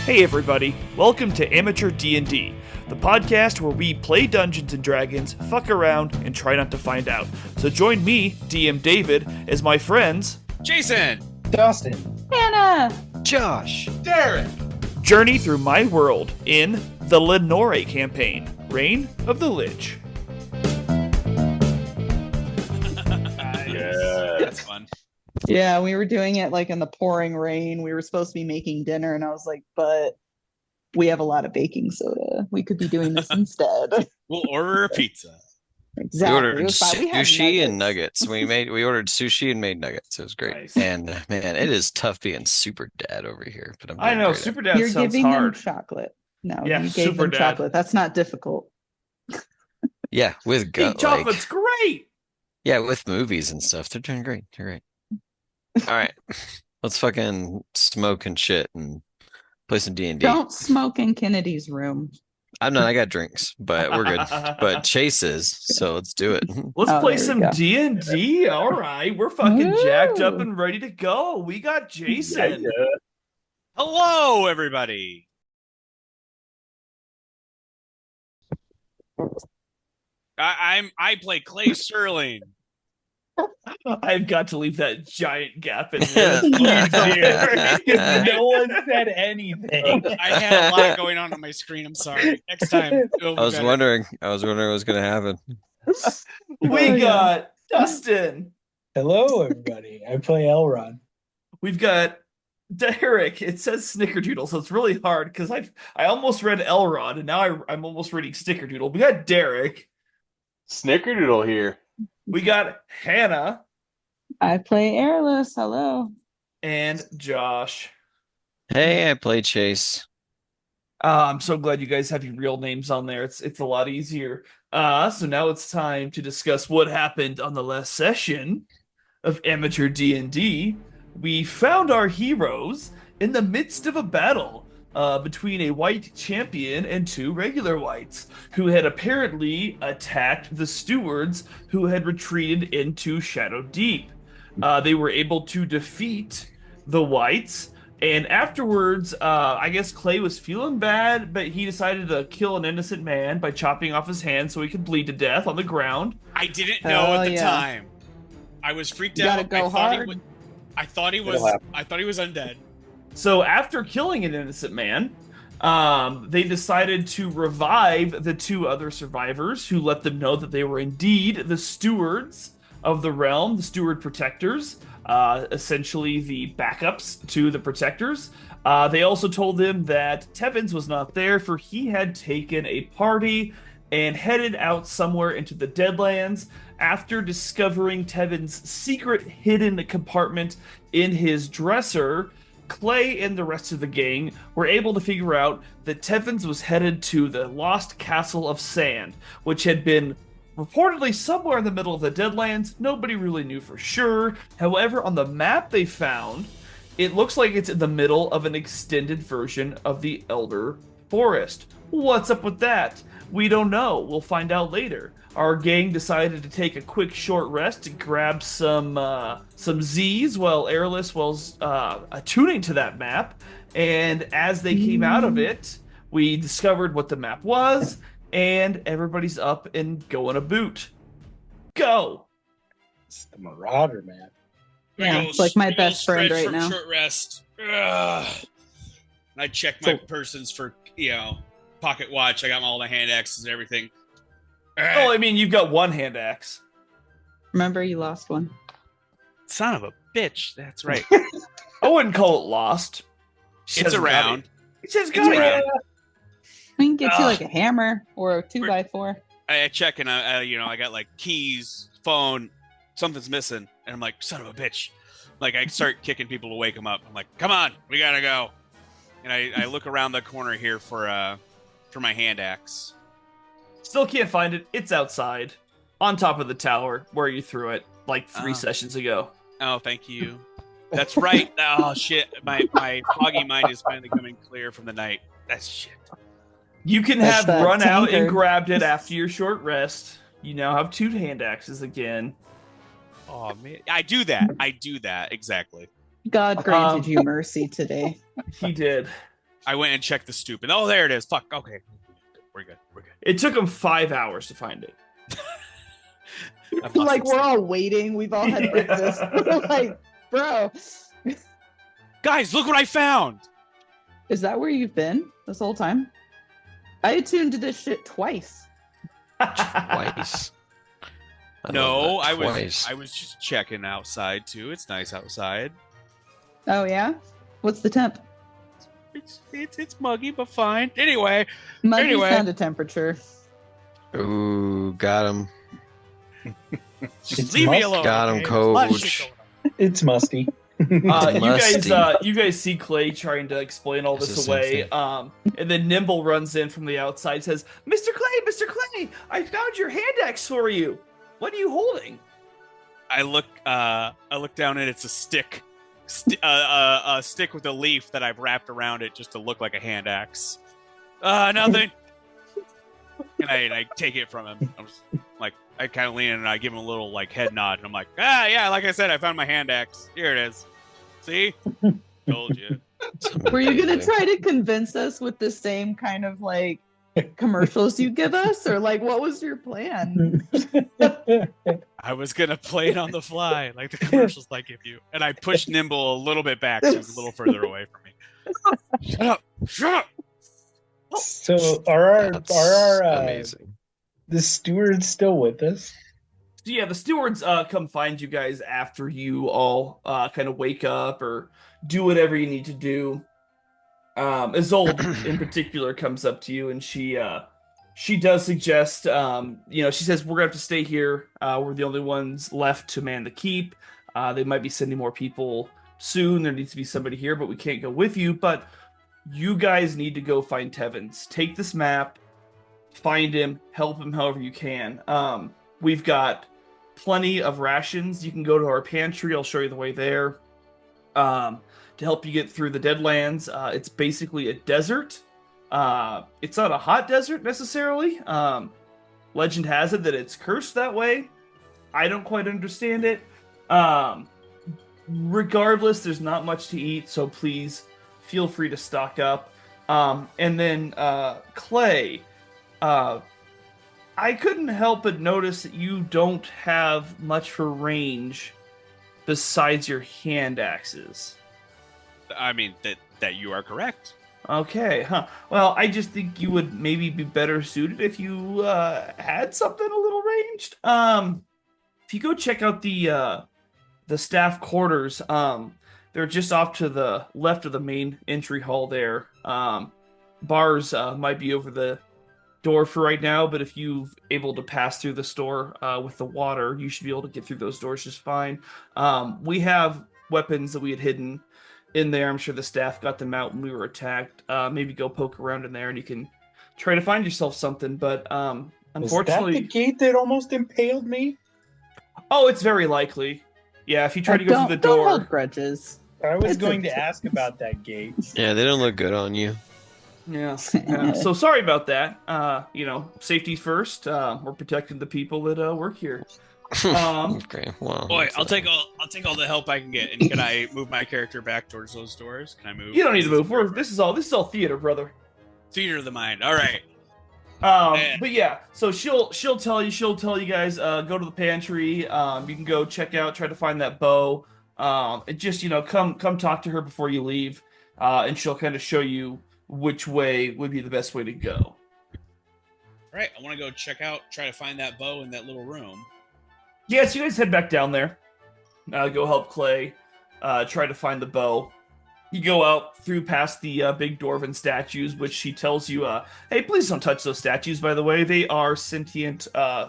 Hey everybody, welcome to Amateur D&D, the podcast where we play Dungeons & Dragons, fuck around, and try not to find out. So join me, DM David, as my friends... Jason! Dustin! Hannah! Josh! Derek! Journey through my world in the Lenore campaign, Reign of the Lich. Yeah. That's fun. Yeah, we were doing it like in the pouring rain. We were supposed to be making dinner, and I was like, but we have a lot of baking soda. We could be doing this instead. We'll order a pizza. Exactly. We ordered It was fine. We had sushi and nuggets. We ordered sushi and made nuggets. It was great. Nice. And man, it is tough being super dad over here. But I know, great Super Dad You're sounds giving hard. them chocolate. No, Yeah, you gave Super them Dad. chocolate. That's not difficult. Yeah, with Hey, gut. chocolate's great! Yeah, with movies and stuff. They're doing great. They're great. All right, let's fucking smoke and shit and play some D&D. Don't smoke in Kennedy's room. I'm not. I got drinks, but we're good. But Chase is, so let's do it. Let's Oh, play there we some go. D&D. All right, we're fucking jacked up Woo. and ready to go. We got Jason. Hello, everybody! I play Clay Sterling. I've got to leave that giant gap in there. No one said anything. I had a lot going on my screen. I'm sorry. Next time. It'll be I was better. wondering what was going to happen. We Oh, got Dustin. Hello, everybody. I play Elrond. We've got Derek. It says Snickerdoodle, so it's really hard because I almost read Elrod, and now I'm almost reading Snickerdoodle. We got Derek. Snickerdoodle here. We got Hannah I play Airless. Hello. and Josh. Hey, I play Chase. I'm so glad you guys have your real names on there. It's a lot easier. So now it's time to discuss what happened on the last session of Amateur D&D. We found our heroes in the midst of a battle between a white champion and two regular whites who had apparently attacked the stewards who had retreated into Shadowkeep. They were able to defeat the whites. And afterwards, I guess Clay was feeling bad, but he decided to kill an innocent man by chopping off his hand so he could bleed to death on the ground. I didn't know Hell at the yeah. time. I was freaked You out. gotta go hard. I thought he was undead. So after killing an innocent man, they decided to revive the two other survivors who let them know that they were indeed the stewards of the realm, the steward protectors, essentially the backups to the protectors. They also told them that Tevins was not there, for he had taken a party and headed out somewhere into the Deadlands after discovering Tevin's secret hidden compartment in his dresser. Clay and the rest of the gang were able to figure out that Tevins was headed to the Lost Castle of Sand, which had been reportedly somewhere in the middle of the Deadlands. Nobody really knew for sure. However, on the map they found, it looks like it's in the middle of an extended version of the Elder Forest. What's up with that? We don't know. We'll find out later. Our gang decided to take a quick short rest to grab some Z's while Airless was attuning to that map. And as they came out of it, we discovered what the map was, and everybody's up and going a boot. Go! It's the Marauder, man. Yeah, Big it's like my big best friend spread right from now. Short rest. Ugh. I checked my persons for pocket watch. I got all the hand axes and everything. Oh, I mean, you've got one hand axe. Remember, you lost one. Son of a bitch. That's right. I wouldn't call it lost. It's around. It just It's got around. We can get you like a hammer or a 2x4. I check and I got like keys, phone, something's missing, and I'm like, son of a bitch. Like I start kicking people to wake them up. I'm like, come on, we gotta go. And I look around the corner here for my hand axe. Still can't find it. It's outside, on top of the tower where you threw it like 3 sessions ago. Oh, thank you. That's right. Oh shit, my foggy mind is finally coming clear from the night. That's shit. You can That's have that run out and tankard. grabbed it after your short rest. You now have 2 hand axes again. Oh man, I do that. Exactly. God granted you mercy today. He did. I went and checked the stoop, and oh, there it is. Fuck. Okay, we're good. We're good. It took him 5 hours to find it. I've lost Like it. we're all waiting. We've all had breakfast. We're like, bro, Guys, look what I found. is that where you've been this whole time? I attuned to this shit twice. Twice. No, love that, I twice. was just checking outside too. It's nice outside. Oh yeah? What's the temp? It's muggy, but fine. Anyway, Muggy's Anyway. kind of temperature. Ooh, got him. just It's leave me must- alone. Got him, okay? There's a lot of shit coach. going on. It's musty. You guys see Clay trying to explain all It's this the same away. thing. And then Nimble runs in from the outside, says, "Mr. Clay, I found your hand axe for you. What are you holding?" I look down and it's a stick, a stick with a leaf that I've wrapped around it just to look like a hand axe. Nothing. And I take it from him. I'm just, like, I kind of lean in and I give him a little like head nod, and I'm like, yeah, like I said, I found my hand axe. Here it is. See, told you. Were you gonna try to convince us with the same kind of like commercials you give us, or like what was your plan? I was gonna play it on the fly, like the commercials I give you, and I pushed Nimble a little bit back, so he's a little further away from me. Shut up! Shut up! So are That's our amazing. the stewards still with us? So yeah, the stewards come find you guys after you all kind of wake up or do whatever you need to do. Isolde in particular comes up to you, and she does suggest, she says, "We're gonna have to stay here. We're the only ones left to man the keep. They might be sending more people soon. There needs to be somebody here, but we can't go with you. But you guys need to go find Tevins. Take this map, find him, help him however you can. We've got plenty of rations. You can go to our pantry. I'll show you the way there. To help you get through the Deadlands. It's basically a desert. It's not a hot desert necessarily. Legend has it that it's cursed that way. I don't quite understand it. Regardless, there's not much to eat, so please feel free to stock up. And then Clay, I couldn't help but notice that you don't have much for range besides your hand axes. I mean that you are correct. Okay, huh. Well, I just think you would maybe be better suited if you had something a little ranged. If you go check out the staff quarters, they're just off to the left of the main entry hall there. Bars might be over the door for right now, but if you're able to pass through the store with the water, you should be able to get through those doors just fine. We have weapons that we had hidden in there. I'm sure the staff got them out when we were attacked. Maybe go poke around in there and you can try to find yourself something. But Was that unfortunately, the gate that almost impaled me? oh, it's very likely. Yeah, if you try to go through the Don't door, hold grudges. I was It's going to okay. ask about that gate. Yeah, they don't look good on you. yeah. So sorry about that. Safety first. We're protecting the people that work here. Okay, well. Boy, that's I'll take all the help I can get. And can I move my character back towards those doors? Can I move? You don't need to move. This is all theater, brother. Theater of the mind. All right. But yeah, so she'll tell you guys go to the pantry. You can go check out, try to find that bow. And just come talk to her before you leave, and she'll kind of show you which way would be the best way to go. All right. I want to go try to find that bow in that little room. Yeah, so you guys head back down there. Go help Clay try to find the bow. You go out through past the big dwarven statues, which she tells you, hey, please don't touch those statues, by the way. They are sentient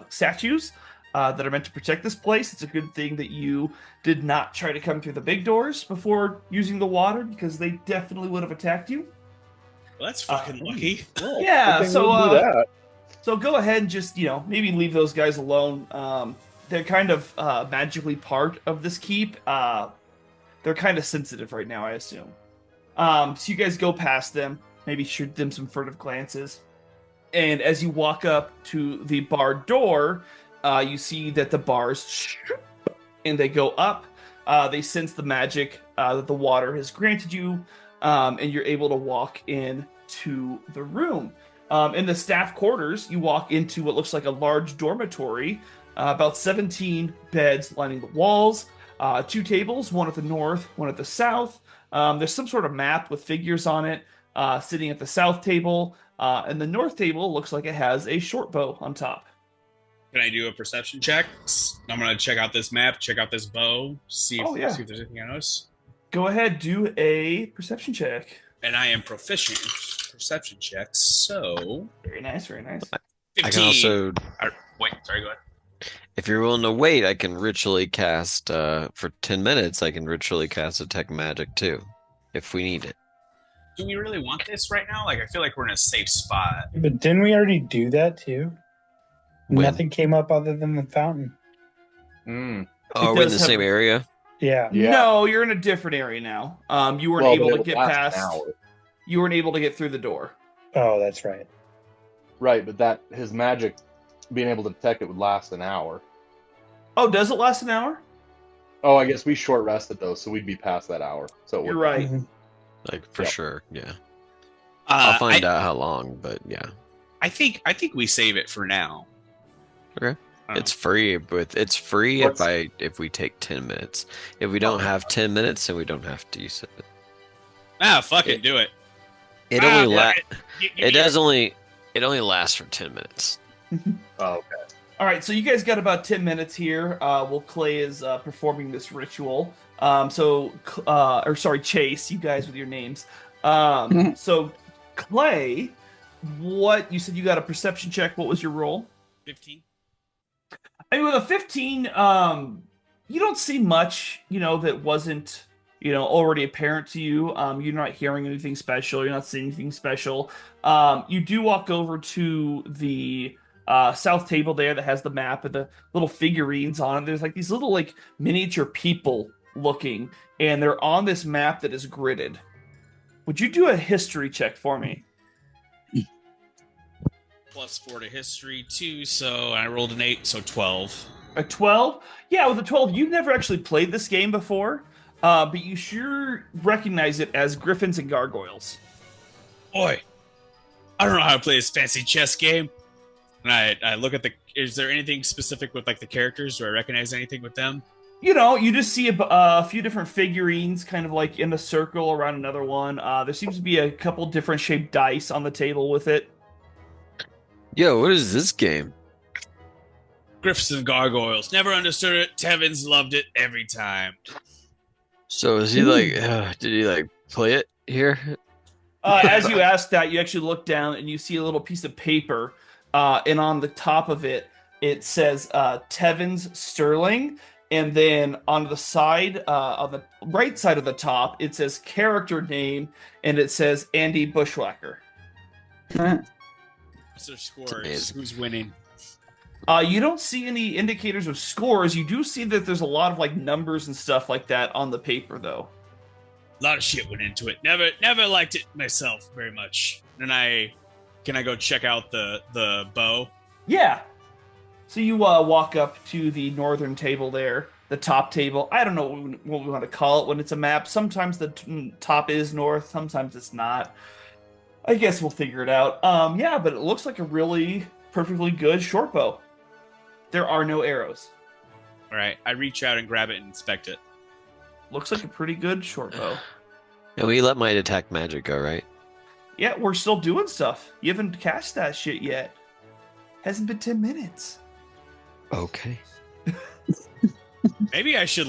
statues that are meant to protect this place. It's a good thing that you did not try to come through the big doors before using the water, because they definitely would have attacked you. Well, that's fucking lucky. Yeah, Good thing so we'll do that. so go ahead and just, maybe leave those guys alone. They're kind of magically part of this keep. They're kind of sensitive right now, I assume. So you guys go past them, maybe shoot them some furtive glances. And as you walk up to the bar door, you see that the bars and they go up. They sense the magic that the water has granted you. and you're able to walk in to the room. In the staff quarters, you walk into what looks like a large dormitory, about 17 beds lining the walls, two tables, one at the north, one at the south. There's some sort of map with figures on it sitting at the south table, and the north table looks like it has a short bow on top. Can I do a perception check? I'm gonna check out this map, check out this bow, see if, Oh, yeah. see if there's anything I notice. Go ahead, do a perception check. And I am proficient in perception checks, so Very nice, very nice. 15. I can also, Wait, sorry, go ahead. if you're willing to wait, I can ritually cast for 10 minutes. I can ritually cast detect magic too, if we need it. Do we really want this right now? Like, I feel like we're in a safe spot. But didn't we already do that too? When? Nothing came up other than the fountain. Mm. Oh, are we in does the have same a- area? Yeah. Yeah. No, you're in a different area now. You weren't Well, able but to it'll get last an past. hour. You weren't able to get through the door. Oh, that's right. Right, but that his magic, being able to detect it would last an hour. Oh, does it last an hour? Oh, I guess we short rested though, so we'd be past that hour. So it You're would- right. Mhm. Like for Yep. sure, yeah. I'll find out how long, but yeah, I think we save it for now. Okay. I don't it's free. It's free What's- if we take 10 minutes. If we don't have 10 minutes, then we don't have to use it. know. Fucking do it. It Ah, only yeah, it only lasts for 10 minutes. Oh, okay. All right, so you guys got about 10 minutes here while Clay is performing this ritual. Chase, you guys with your names. So, Clay, what you said you got a perception check. What was your roll? 15. I mean, with a 15, you don't see much, that wasn't, already apparent to you. You're not hearing anything special. You're not seeing anything special. You do walk over to the south table there that has the map and the little figurines on it. There's like these little like miniature people looking, and they're on this map that is gridded. Would you do a history check for me? +4 to history, 2, so I rolled an 8, so 12. A 12? Yeah, with a 12, you've never actually played this game before, but you sure recognize it as Griffins and Gargoyles. Boy, I don't know how to play this fancy chess game. And I look at is there anything specific with like the characters? Do I recognize anything with them? You just see a few different figurines kind of like in a circle around another one. There seems to be a couple different shaped dice on the table with it. Yo, what is this game? Griffins and Gargoyles. Never understood it. Tevins loved it every time. So is he like? Did he like play it here? As you ask that, you actually look down and you see a little piece of paper, and on the top of it, it says Tevins Sterling, and then on the side, on the right side of the top, it says character name, and it says Andy Bushwhacker. What's their scores? amazing. Who's winning? You don't see any indicators of scores. You do see that there's a lot of like numbers and stuff like that on the paper, though. A lot of shit went into it. Never liked it myself very much. And can I go check out the bow? Yeah. So you walk up to the northern table there, the top table. I don't know what we want to call it when it's a map. Sometimes the top is north, sometimes it's not. I guess we'll figure it out. Yeah, but it looks like a really perfectly good short bow. There are no arrows. All right, I reach out and grab it and inspect it. Looks like a pretty good short bow. And we let my detect magic go, right? Yeah, we're still doing stuff. You haven't cast that shit yet. Hasn't been 10 minutes. Okay. Maybe I should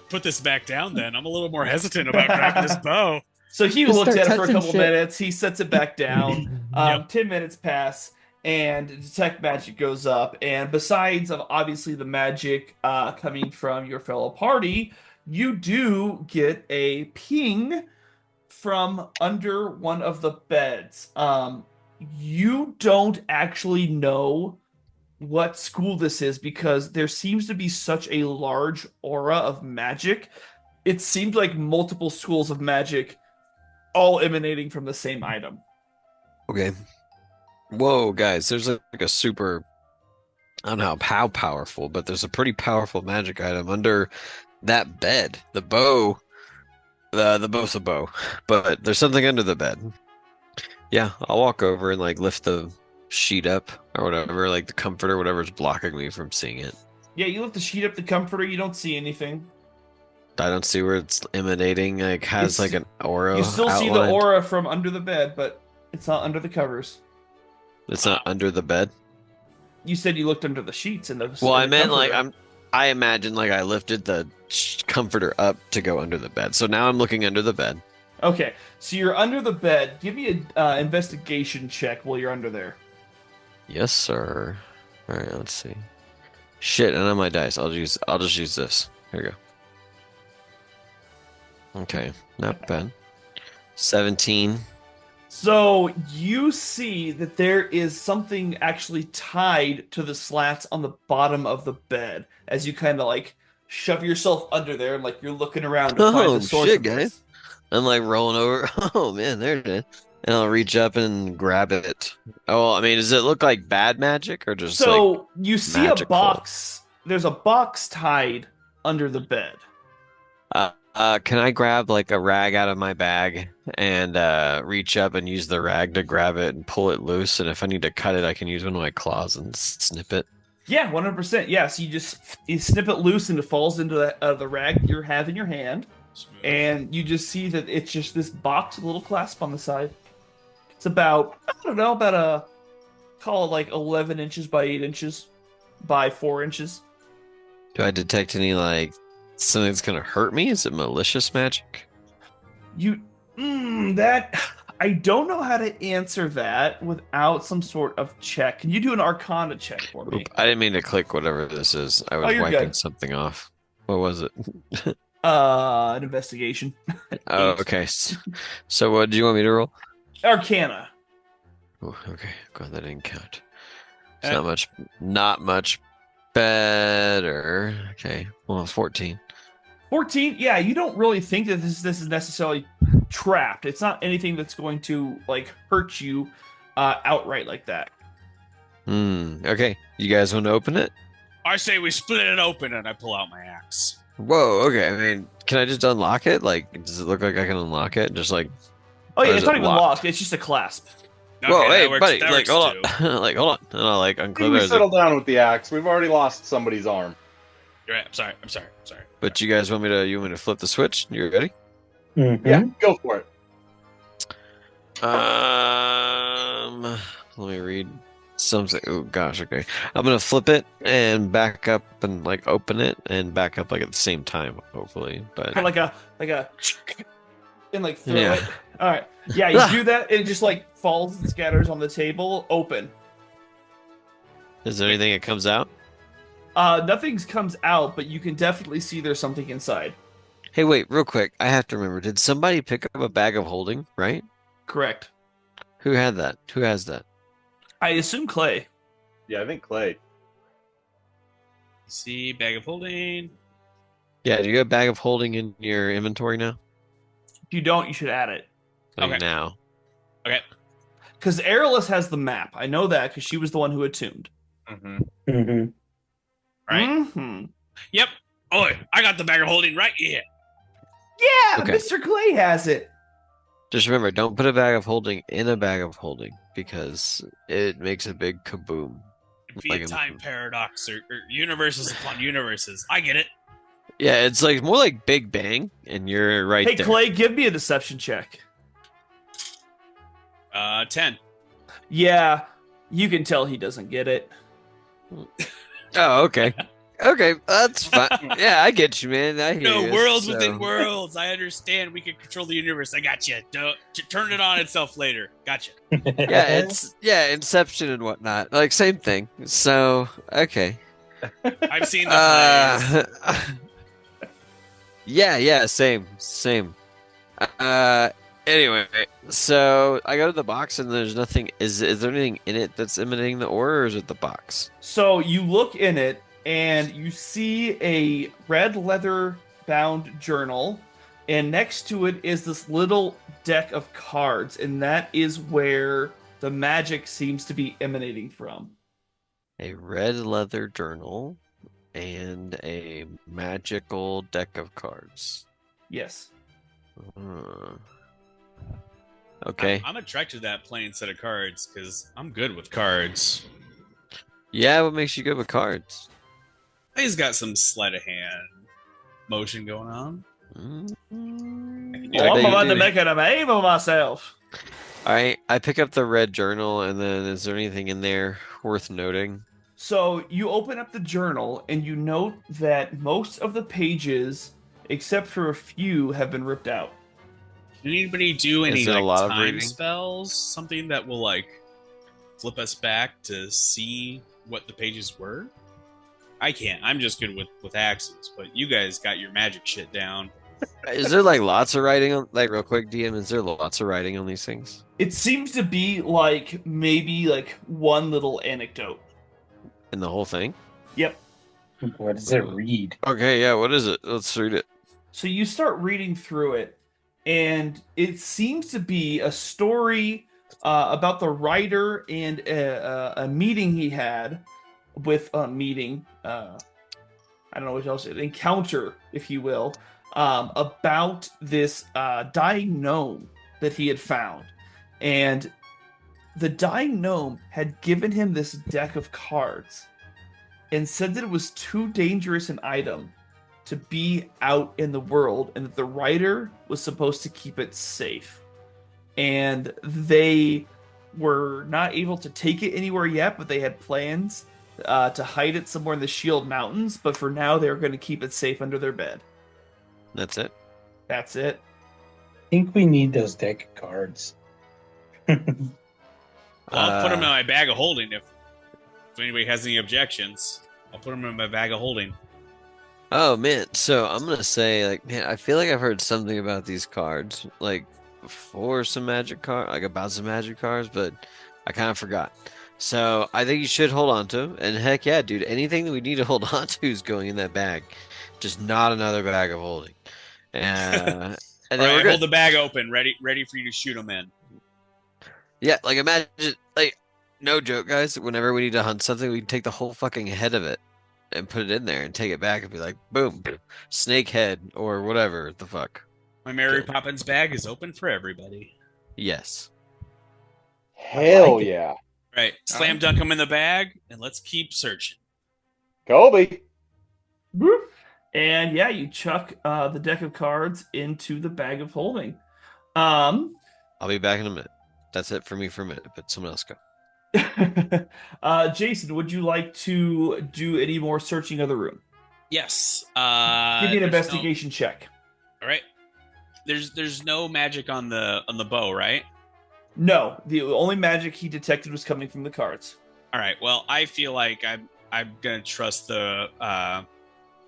put this back down then. I'm a little more hestant about grabbing this bow. So he Just looks start at it for a touching couple shit. minutes. He sets it back down. Yep. 10 minutes pass, and detect magic goes up. And besides of obviously the magic coming from your fellow party, you do get a ping from under one of the beds. You don't actually know what school this is because there seems to be such a large aura of magic. It seems like multiple schools of magic all emanating from the same item. Okay. Whoa, guys, there's like a super, I don't know how powerful, but there's a pretty powerful magic item under that bed. The bow The both a bow, but there's something under the bed. Yeah, I'll walk over and like lift the sheet up or whatever, like the comforter, whatever's blocking me from seeing it. Yeah, you lift the sheet up the comforter, you don't see anything. I don't see where it's emanating. Like has It's like an you aura still see the outlined. aura from under the bed, but it's not under the covers. It's not under the bed. You said you looked under the sheets and Well, in I the meant like comforter. I imagine like I lifted the comforter up to go under the bed. So now I'm looking under the bed. Okay, so you're under the bed. Give me a investigation check while you're under there. Yes, sir. All right, let's see. Shit, and on my dice, I'll just use this. Here we go. Okay, not bad. 17. So you see that there is something actually tied to the slats on the bottom of the bed as you kind of like shove yourself under there and like you're looking around to find Oh the source shit, of guys. this. I'm like rolling over. Oh man, there it is. And I'll reach up and grab it. Oh, I mean, does it look like bad magic or just like So you see a magical? box. There's a box tied under the bed. Can I grab like a rag out of my bag and reach up and use the rag to grab it and pull it loose? And if I need to cut it, I can use one of my claws and snip it. Yeah, 100%. Yeah, so you snip it loose and it falls into the rag you have in your hand, Smooth. and you just see that it's just this box with a little clasp on the side. It's about I don't know about a call it like 11 inches by 8 inches by 4 inches. Do I detect any like something that's gonna hurt me? Is it malicious magic? You that I don't know how to answer that without some sort of check. Can you do an Arcana check for me? Oop, I didn't mean to click whatever this is. I was you're wiping good. something off. What was it? An investigation. Oh, 8. okay. So what do you want me to roll? Arcana. Oh, okay. God, that didn't count. It's Eh. not much better. Okay. Well, 14. 14. Yeah, you don't really think that this is necessarily trapped. It's not anything that's going to like hurt you outright like that. Okay. You guys want to open it? I say we split it open, and I pull out my axe. Whoa, okay. I mean, can I just unlock it? Like, does it look like I can unlock it? Just like, Oh yeah, Or is it's not it even locked? locked. It's just a clasp. Okay, whoa, hey, that works, buddy, that like, works hold too. on. Like, hold on. And I'll like I unclip think we it. settle down with the axe. We've already lost somebody's arm. You're right. I'm sorry. But you guys want me to flip the switch? You ready? Mhm. Yeah, go for it. Let me read something. Oh gosh, okay. I'm gonna flip it and back up and like open it and back up like at the same time, hopefully. But Kind of like a and like throw Yeah. it. All right. Yeah, you do that. It just like falls and scatters on the table. Open. is there anything that comes out? Nothing comes out, but you can definitely see there's something inside. Hey, wait, real quick. I have to remember. Did somebody pick up a bag of holding? Right? Correct. Who had that? Who has that? I assume Clay. Yeah, I think Clay. See, bag of holding. Yeah. Do you have a bag of holding in your inventory now? If you don't, you should add it. Like Okay. now. Okay. Because Aerolus has the map. I know that because she was the one who attuned. Mm-hmm. Mhm. Right. Mm-hmm. Yep. Oh, I got the bag of holding right here. Yeah, Okay. Mr. Clay has it. Just remember, don't put a bag of holding in a bag of holding because it makes a big kaboom. It'd be Like a a- time paradox or universes upon universes. I get it. Yeah, it's like more like Big Bang, and you're right Hey, there. Clay, give me a deception check. 10. Yeah, you can tell he doesn't get it. Oh, okay. Okay, that's fine. Yeah, I get you, man. I hear No, you. worlds within So- worlds. I understand we can control the universe. I got you. Don't turn it on itself later. Gotcha. Yeah, it's Inception and whatnot. Like same thing. So okay. I've seen the plays. Yeah, same. Anyway, so I go to the box and there's nothing. Is there anything in it that's emanating the aura, or is it the box? So you look in it and you see a red leather bound journal, and next to it is this little deck of cards, and that is where the magic seems to be emanating from. A red leather journal and a magical deck of cards. Yes. Uh, okay. I'm attracted to that plain set of cards because I'm good with cards. Yeah, what makes you good with cards? He's got some sleight of hand motion going on. Mm, Well, I'm bet you about to do. make an name of myself. All right, I pick up the red journal, and then is there anything in there worth noting? So you open up the journal and you note that most of the pages, except for a few, have been ripped out. Did anybody do any Is it a like lot of time reading? spells? Something that will like flip us back to see what the pages were? I can't. I'm just good with axes, but you guys got your magic shit down. Is there like lots of writing on, like real quick, DM? Is there lots of writing on these things It seems to be like maybe like one little anecdote. in the whole thing? Yep. What does it read? Okay, yeah, what is it? Let's read it. So you start reading through it, and it seems to be a story about the writer and a meeting he had with a meeting. I don't know what else, an encounter, if you will, about this dying gnome that he had found. And the dying gnome had given him this deck of cards and said that it was too dangerous an item to be out in the world and that the writer was supposed to keep it safe. And they were not able to take it anywhere yet, but they had plans to hide it somewhere in the Shield Mountains. But for now, they're going to keep it safe under their bed. That's it. That's it. I think we need those deck of cards. Well, I'll put them in Uh, my bag of holding if anybody has any objections. I'll put them in my bag of holding. Oh man, so I'm gonna say like, man, I feel like I've heard something about these cards, like before some magic card, like about some magic cards, but I kind of forgot. So I think you should hold on to 'em. And heck yeah, dude, anything that we need to hold on to is going in that bag, just not another bag of holding. And All then right, we're good. hold the bag open, ready for you to shoot them in. Yeah, like imagine, like no joke, guys. Whenever we need to hunt something, we take the whole fucking head of it and put it in there and take it back and be like, boom, snake head or whatever the fuck. My Mary Good. Poppins bag is open for everybody. Yes. Hell like it. yeah. All right, slam dunk them in the bag, and let's keep searching. Kobe. Boop. And yeah, you chuck the deck of cards into the bag of holding. I'll be back in a minute. That's it for me for a minute, but someone else go. Jason, would you like to do any more searching of the room? Yes. Give me an there's investigation check. No, all right. There's no magic on the bow, right? No, the only magic he detected was coming from the cards. All right. Well, I feel like I'm gonna trust the.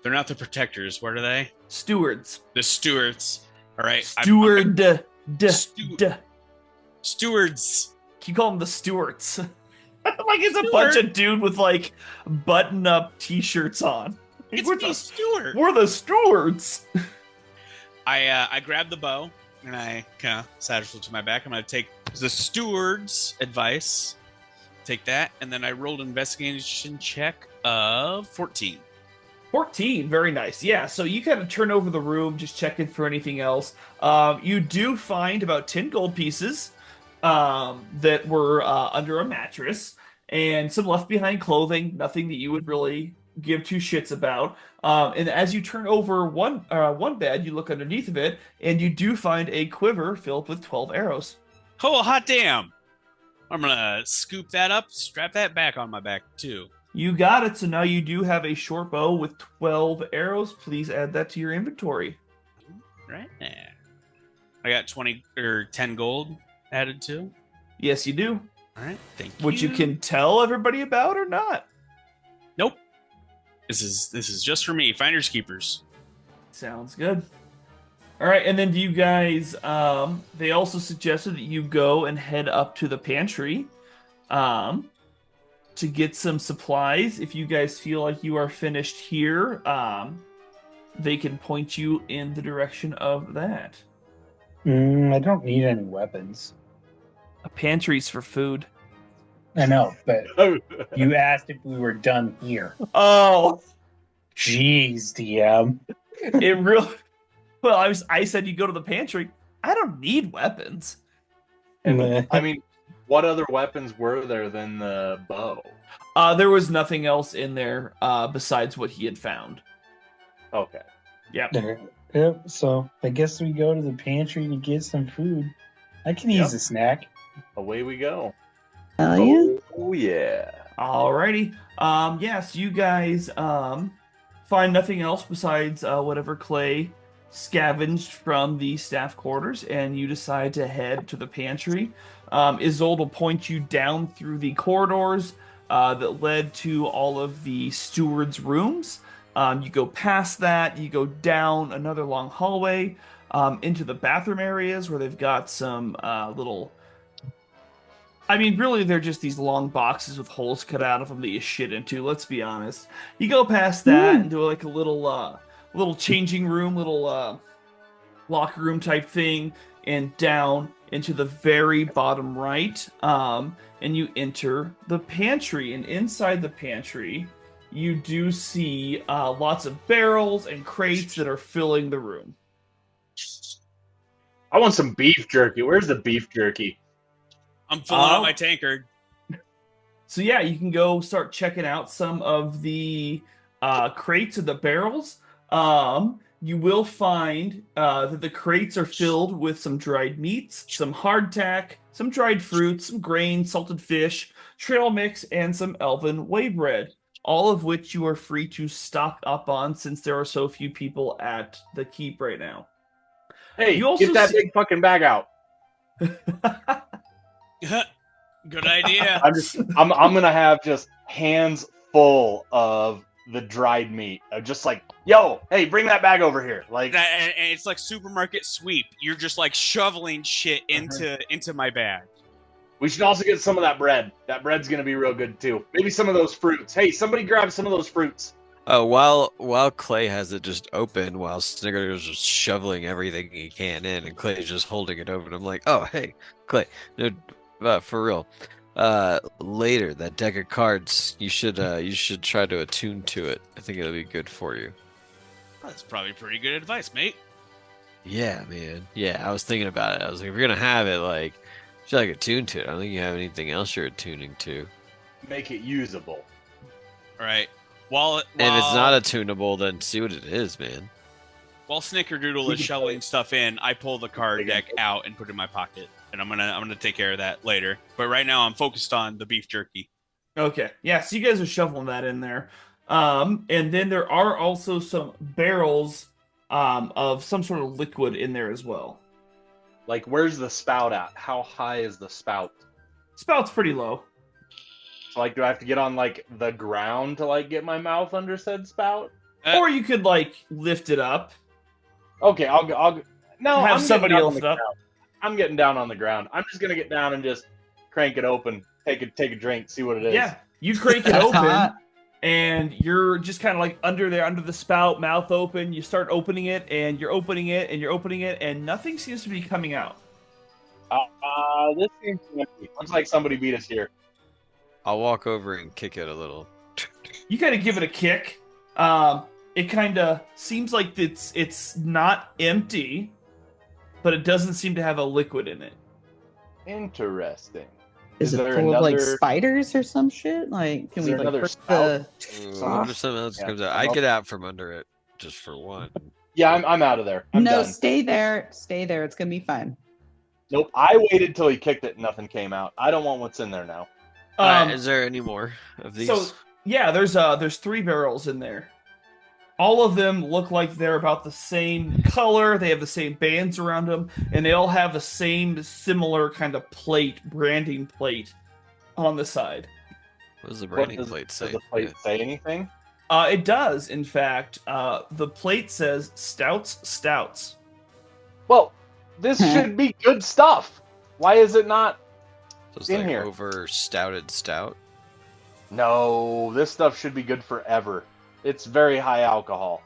They're not the protectors. What are they? Stewards. The stewards. All right. Steward. Stu- Stewards. You call them the Stewards. Like it's a bunch of dude with like button-up t-shirts on. It's we're, me, the, Stewart. we're the Stewards. I grab the bow and I kind of satchel to my back. I'm gonna take the steward's advice. Take that, and then I rolled an investigation check of 14. 14, very nice. Yeah, so you kind of turn over the room, just checking for anything else. You do find about 10 gold pieces that were under a mattress, and some left behind clothing, nothing that you would really give two shits about. And as you turn over one bed, you look underneath of it, and you do find a quiver filled with 12 arrows. Oh, hot damn! I'm gonna scoop that up, strap that back on my back too. You got it, so now you do have a short bow with 12 arrows. Please add that to your inventory. Right there. I got 20 or 10 gold added too. Yes, you do. All right, thank you. Which you can tell everybody about or not. Nope. This is just for me. Finders keepers. Sounds good. All right, and then do you guys? They also suggested that you go and head up to the pantry, to get some supplies. If you guys feel like you are finished here, they can point you in the direction of that. I don't need any weapons. A pantry's for food. I know, but you asked if we were done here. Oh, Jeez, DM. it really. Well, I said you go to the pantry. I don't need weapons. And I mean, what other weapons were there than the bow? There was nothing else in there besides what he had found. Okay. Yep. Yep. So I guess we go to the pantry to get some food. I can use a snack. Away we go. Hell yeah. Oh yeah. Alrighty. Yes, you guys find nothing else besides whatever Clay scavenged from the staff quarters, and you decide to head to the pantry. Isolde will point you down through the corridors that led to all of the stewards' rooms. You go past that, you go down another long hallway into the bathroom areas where they've got some little. I mean, really, they're just these long boxes with holes cut out of them that you shit into. Let's be honest. You go past that into like a little changing room, little locker room type thing, and down into the very bottom right. And you enter the pantry, and inside the pantry, you do see lots of barrels and crates that are filling the room. I want some beef jerky. Where's the beef jerky? I'm filling up my tankard. So yeah, you can go start checking out some of the crates and the barrels. You will find that the crates are filled with some dried meats, some hardtack, some dried fruits, some grain, salted fish, trail mix, and some elven whey bread. All of which you are free to stock up on since there are so few people at the keep right now. Hey, You also get that see- big fucking bag out. Good idea. I'm gonna have just hands full of the dried meat. Just like, yo, hey, bring that bag over here. Like, And it's like supermarket sweep. You're just like shoveling shit into my bag. we should also get some of that bread. That bread's gonna be real good too. Maybe some of those fruits. Hey, somebody grab some of those fruits. Oh, while Clay has it just open, while Snicker is just shoveling everything he can in, and Clay's just holding it open. I'm like, oh, hey, Clay, no, for real. Later, that deck of cards, you should try to attune to it. I think it'll be good for you. That's probably pretty good advice, mate. Yeah, man. Yeah, I was thinking about it. I was like, if you're gonna have it, like, you should like attune to it. I don't think you have anything else you're attuning to. Make it usable. All right. While And if it's not attunable, then see what it is, man. while Snickerdoodle is shoveling stuff in, I pull the card deck out and put it in my pocket, and I'm gonna take care of that later. But right now, I'm focused on the beef jerky. Okay, yeah, so you guys are shoveling that in there. And then there are also some barrels of some sort of liquid in there as well. Like, where's the spout at? How high is the spout? Spout's pretty low. So, like, do I have to get on like the ground to like get my mouth under said spout? Or you could like lift it up. Okay, I'll no. Have I'm somebody getting down on lift the it up. ground. I'm getting down on the ground. I'm just gonna get down and just crank it open, take a drink, see what it is. Yeah, you crank it open, and you're just kind of like under there, under the spout, mouth open. You start opening it, and you're opening it, and you're opening it, and nothing seems to be coming out. This seems empty. Looks like somebody beat us here. I'll walk over and kick it a little. You kind of give it a kick. It kind of seems like it's not empty, but it doesn't seem to have a liquid in it. Interesting. Is it there full of like another- spiders or some shit? Like, can Is we there like another break spout? Ooh, I wonder if something else Yeah, comes out. I'm I up. get out from under it just for one. Yeah, I'm out of there. I'm no, done. stay there. Stay there. It's gonna be fine. Nope. I waited till he kicked it and nothing came out. I don't want what's in there now. Is there any more of these? So yeah, there's 3 barrels in there. All of them look like they're about the same color. They have the same bands around them, and they all have the same similar kind of branding plate on the side. What does the What branding does- plate say? Does the plate say anything? It does, in fact. The plate says stouts. Well, this should be good stuff. Why is it not? So it's in like here. over stouted stout. No, this stuff should be good forever. It's very high alcohol.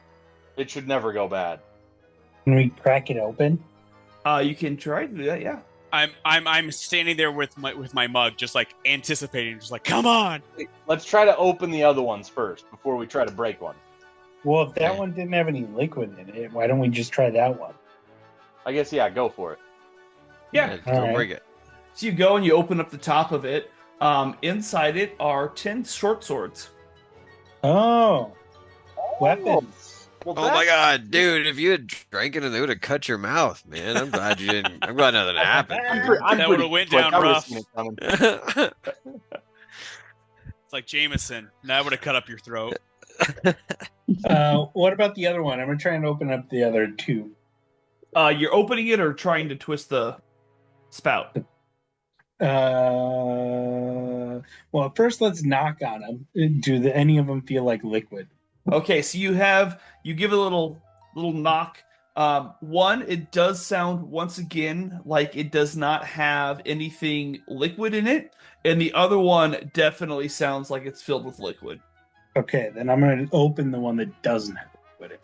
It should never go bad. Can we crack it open? You can try to do that, yeah. I'm standing there with my mug, just like anticipating, just like, come on. Let's try to open the other ones first before we try to break one. Well, if that Okay. one didn't have any liquid in it, why don't we just try that one? I guess yeah, go for it. Yeah. Go Alright. bring it. So you go and you open up the top of it. Inside it are 10 short swords. Oh, weapons. Well, Oh my that's- god, dude! If you had drank it, it would have cut your mouth, man. I'm glad you didn't. I'm glad nothing happened. I'm That pretty would've went quick. down I would've rough. seen it coming. It's like Jameson. That would have cut up your throat. What about the other one? I'm gonna try and open up the other two. You're opening it or trying to twist the spout. Well, first let's knock on them. Do any of them feel like liquid? Okay, so you give it a little knock. One, it does sound once again like it does not have anything liquid in it, and the other one definitely sounds like it's filled with liquid. Okay, then I'm gonna open the one that doesn't have liquid in it.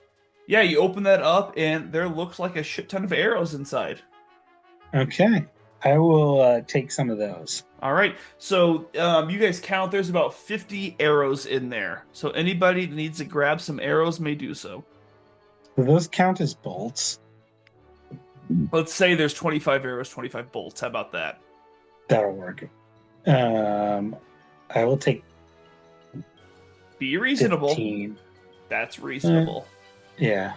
Yeah, you open that up, and there looks like a shit ton of arrows inside. Okay, I will take some of those. All right, so you guys count. There's about 50 arrows in there. So anybody that needs to grab some arrows may do so. Do those count as bolts? Let's say there's 25 arrows, 25 bolts. How about that? That'll work. I will take Be reasonable. 15. That's reasonable. Yeah.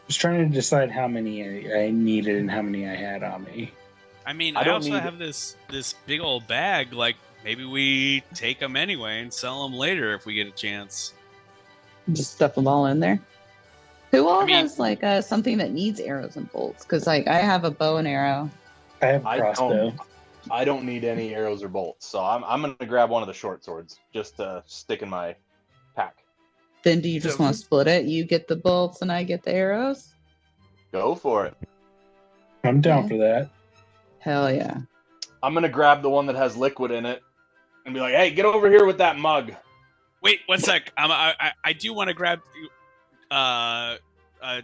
Just trying to decide how many I needed and how many I had on me. I mean, I I don't also need- have this big old bag. Like, maybe we take them anyway and sell them later if we get a chance. Just stuff them all in there. Who all I mean- has like something that needs arrows and bolts? Because like I have a bow and arrow. I have a I crossbow. don't. I don't need any arrows or bolts, so I'm gonna grab one of the short swords just to stick in my pack. Then do you just So- want to split it? You get the bolts and I get the arrows? Go for it. I'm down Yeah. for that. Hell yeah. I'm gonna grab the one that has liquid in it and be like, "Hey, get over here with that mug." Wait, one sec. I do want to grab.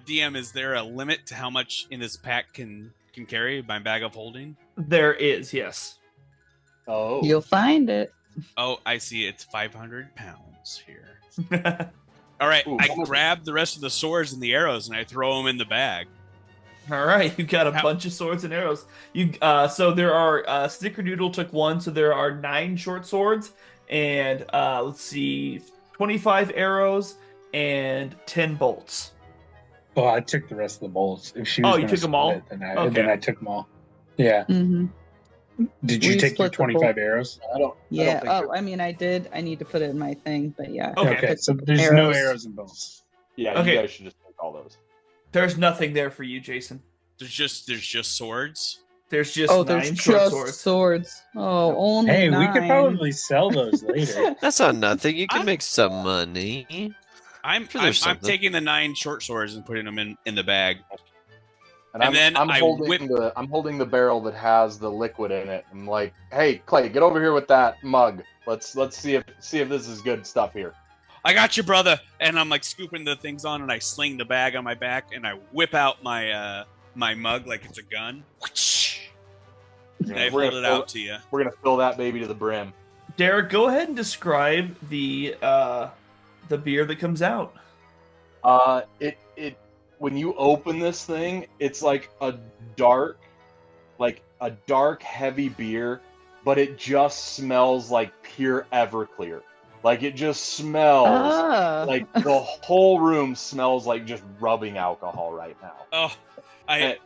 DM, is there a limit to how much in this pack can carry my bag of holding? There is, yes. Oh, You'll find it. Oh, I see. It's 500 pounds here. All right, Ooh. I grab the rest of the swords and the arrows and I throw them in the bag. All right, you got a How- bunch of swords and arrows. So there are Snickerdoodle took one, so there are 9 short swords, and let's see, 25 arrows and 10 bolts. Oh, I took the rest of the bolts. If she was Oh, you gonna took them split all? it, then I Okay. took them all. Yeah. Mm-hmm. Did We you take your split the bolt. 25 arrows? I don't. Yeah. I don't think I mean, I did. I need to put it in my thing, but yeah. Okay. So there's no Arrows. arrows and bolts. Yeah, Okay. you guys should just take all those. There's nothing there for you, Jason. There's just swords. There's just Oh, 9 there's short just swords. swords. Oh, only Hey, we could 9. probably sell those later. That's not nothing. You can I'm- make some money. I'm Sure there's I'm something. taking the 9 short swords and putting them in the bag. And And then I'm I holding whip- I'm holding the barrel that has the liquid in it. I'm like, "Hey, Clay, get over here with that mug. Let's see if this is good stuff here." I got you, brother. And I'm like scooping the things on, and I sling the bag on my back, and I whip out my my mug like it's a gun. And I We're hold gonna it fill- out to you. We're gonna fill that baby to the brim. Derek, go ahead and describe the beer that comes out. It when you open this thing, it's like a dark, heavy beer, but it just smells like pure Everclear. Like it just smells Ah. like the whole room smells like just rubbing alcohol right now. Oh, I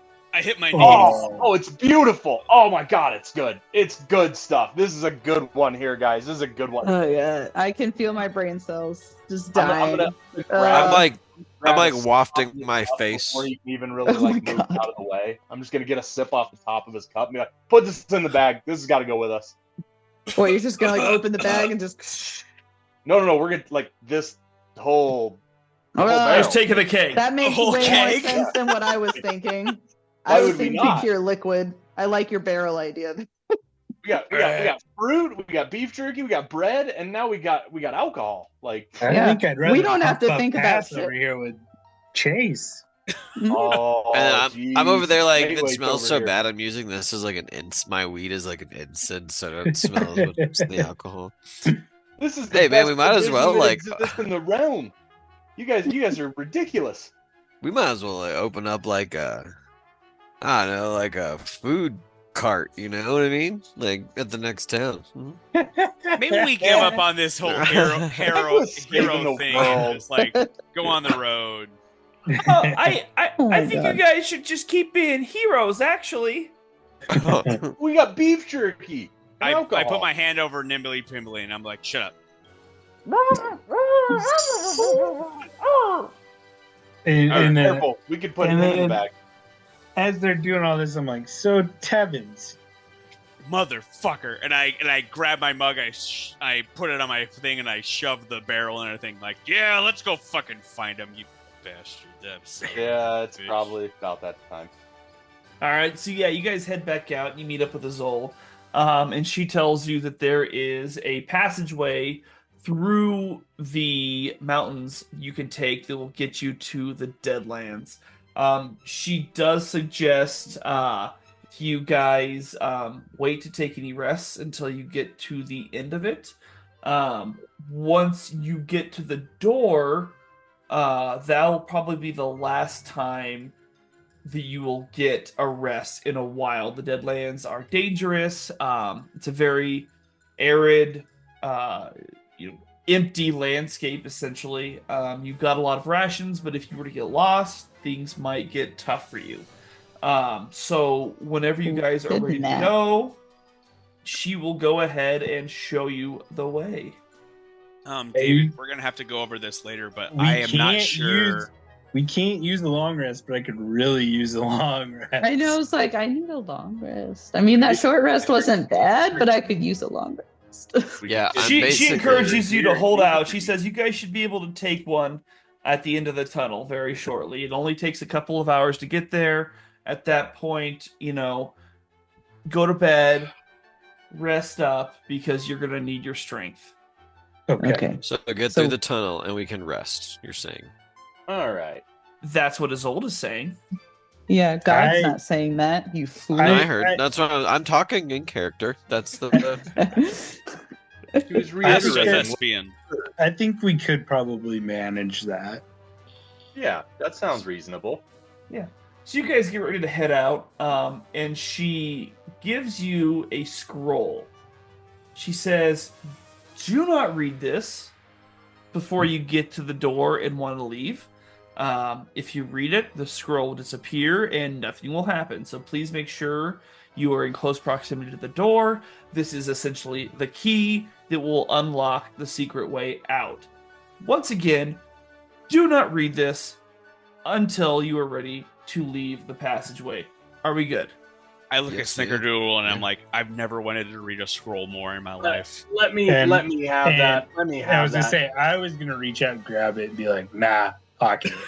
hit my knees. Oh, it's beautiful. Oh my god, it's good. It's good stuff. This is a good one here, guys. This is a good one. Oh yeah. I can feel my brain cells just I'm dying. gonna I'm grab- like grab like a sip wafting off his my cup face. before you can even really Oh my like move God. out of the way. I'm just gonna get a sip off the top of his cup and be like, "Put this in the bag. This has got to go with us." Or you're just gonna like open the bag and just. No. We're gonna like this whole. Oh, barrel. Just taking the keg. that makes way Okay. more sense than what I was thinking. Why I was would we thinking not? pure liquid. I like your barrel idea. We got fruit. We got beef jerky. We got bread, and now we got alcohol. Like, I Yeah. think I'd rather We don't have to pump up think about pass shit. over here with Chase. oh, And I'm over there like, if it Heavyweights smells over so here. bad, I'm using this as like an my weed is like an incense, so it smells with the alcohol. This is the Hey, man, best we might as division well, that like- exists in the realm. You guys are ridiculous. We might as well like, open up like I don't know, like a food cart. You know what I mean? Like at the next town. Maybe we give up on this whole hero Saving the thing world. and just like go on the road. Oh my I think God. you guys should just keep being heroes, actually. We got beef jerky. And I alcohol. put my hand over Nimbly Pimbly and I'm like, shut up. And, All right, and, careful. We could put and him in the then- bag. as they're doing all this, I'm like, so Tevins. Motherfucker. And I grab my mug, I put it on my thing and I shove the barrel and everything like, yeah, let's go fucking find him, you bastard. Yeah, it's Bitch. probably about that time. All right, so yeah, you guys head back out and you meet up with Azul, and she tells you that there is a passageway through the mountains you can take that will get you to the Deadlands. She does suggest you guys wait to take any rests until you get to the end of it. Once you get to the door, that'll probably be the last time that you will get a rest in a while. The Deadlands are dangerous. It's a very arid, empty landscape, essentially. You've got a lot of rations, but if you were to get lost, things might get tough for you. So whenever you guys are Good ready to nap. go, she will go ahead and show you the way. David, we're gonna have to go over this later, but We I am not can't sure. We can't use the long rest, but I could really use the long rest. I know. It's like I need a long rest. I mean, that short rest wasn't bad, but I could use a long rest. Yeah, I'm She basically- encourages you to hold out. She says you guys should be able to take one at the end of the tunnel very shortly. It only takes a couple of hours to get there. At that point, go to bed, rest up, because you're gonna need your strength. Okay. So get So- through the tunnel and we can rest. You're saying? All right. That's what Isolde is saying. Yeah, God's I- not saying that. You fool. I I- heard. I- That's what I'm talking in character. That's the. He was That's a reiterating. thespian. I think we could probably manage that. Yeah, that sounds reasonable. So you guys get ready to head out, and she gives you a scroll. She says, "Do not read this before you get to the door and want to leave. If you read it, the scroll will disappear and nothing will happen. So please make sure you are in close proximity to the door. This is essentially the key that will unlock the secret way out. Once again, do not read this until you are ready to leave the passageway. Are we good?" I look Yes, at yeah. Snickerdoodle and I'm Yeah. like, I've never wanted to read a scroll more in my life. Let me And- have that. Let me I have was gonna that. say I was gonna reach out and grab it and be like, "Nah, pocket it."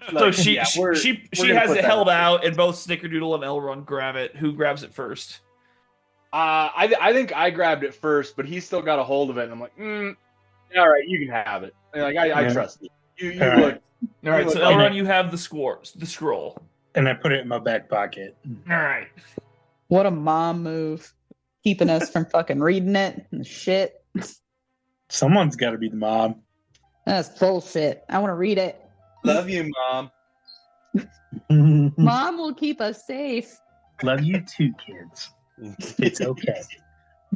So Like, she yeah, she we're she gonna has put it that held up. out, and both Snickerdoodle and Elrond grab it. Who grabs it first? I think I grabbed it first, but he still got a hold of it, and I'm like, all right, you can have it. And like I Yeah. trust you. You All look. right. All right, so look like- Elrond, you have the scroll. And I put it in my back pocket. All right. What a mom move. Keeping us from fucking reading it and shit. Someone's got to be the mom. That's bullshit. I want to read it. Love you, mom. Mom will keep us safe. Love you too, kids. It's okay.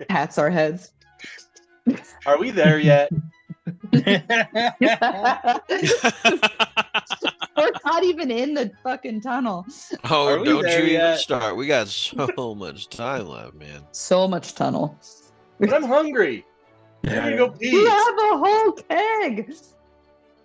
Pats our heads. Are we there yet? We're not even in the fucking tunnel. Oh, Are we don't there you even yet? start. We got so much time left, man. So much tunnel. But I'm hungry. I'm gonna go We pee. have a whole keg.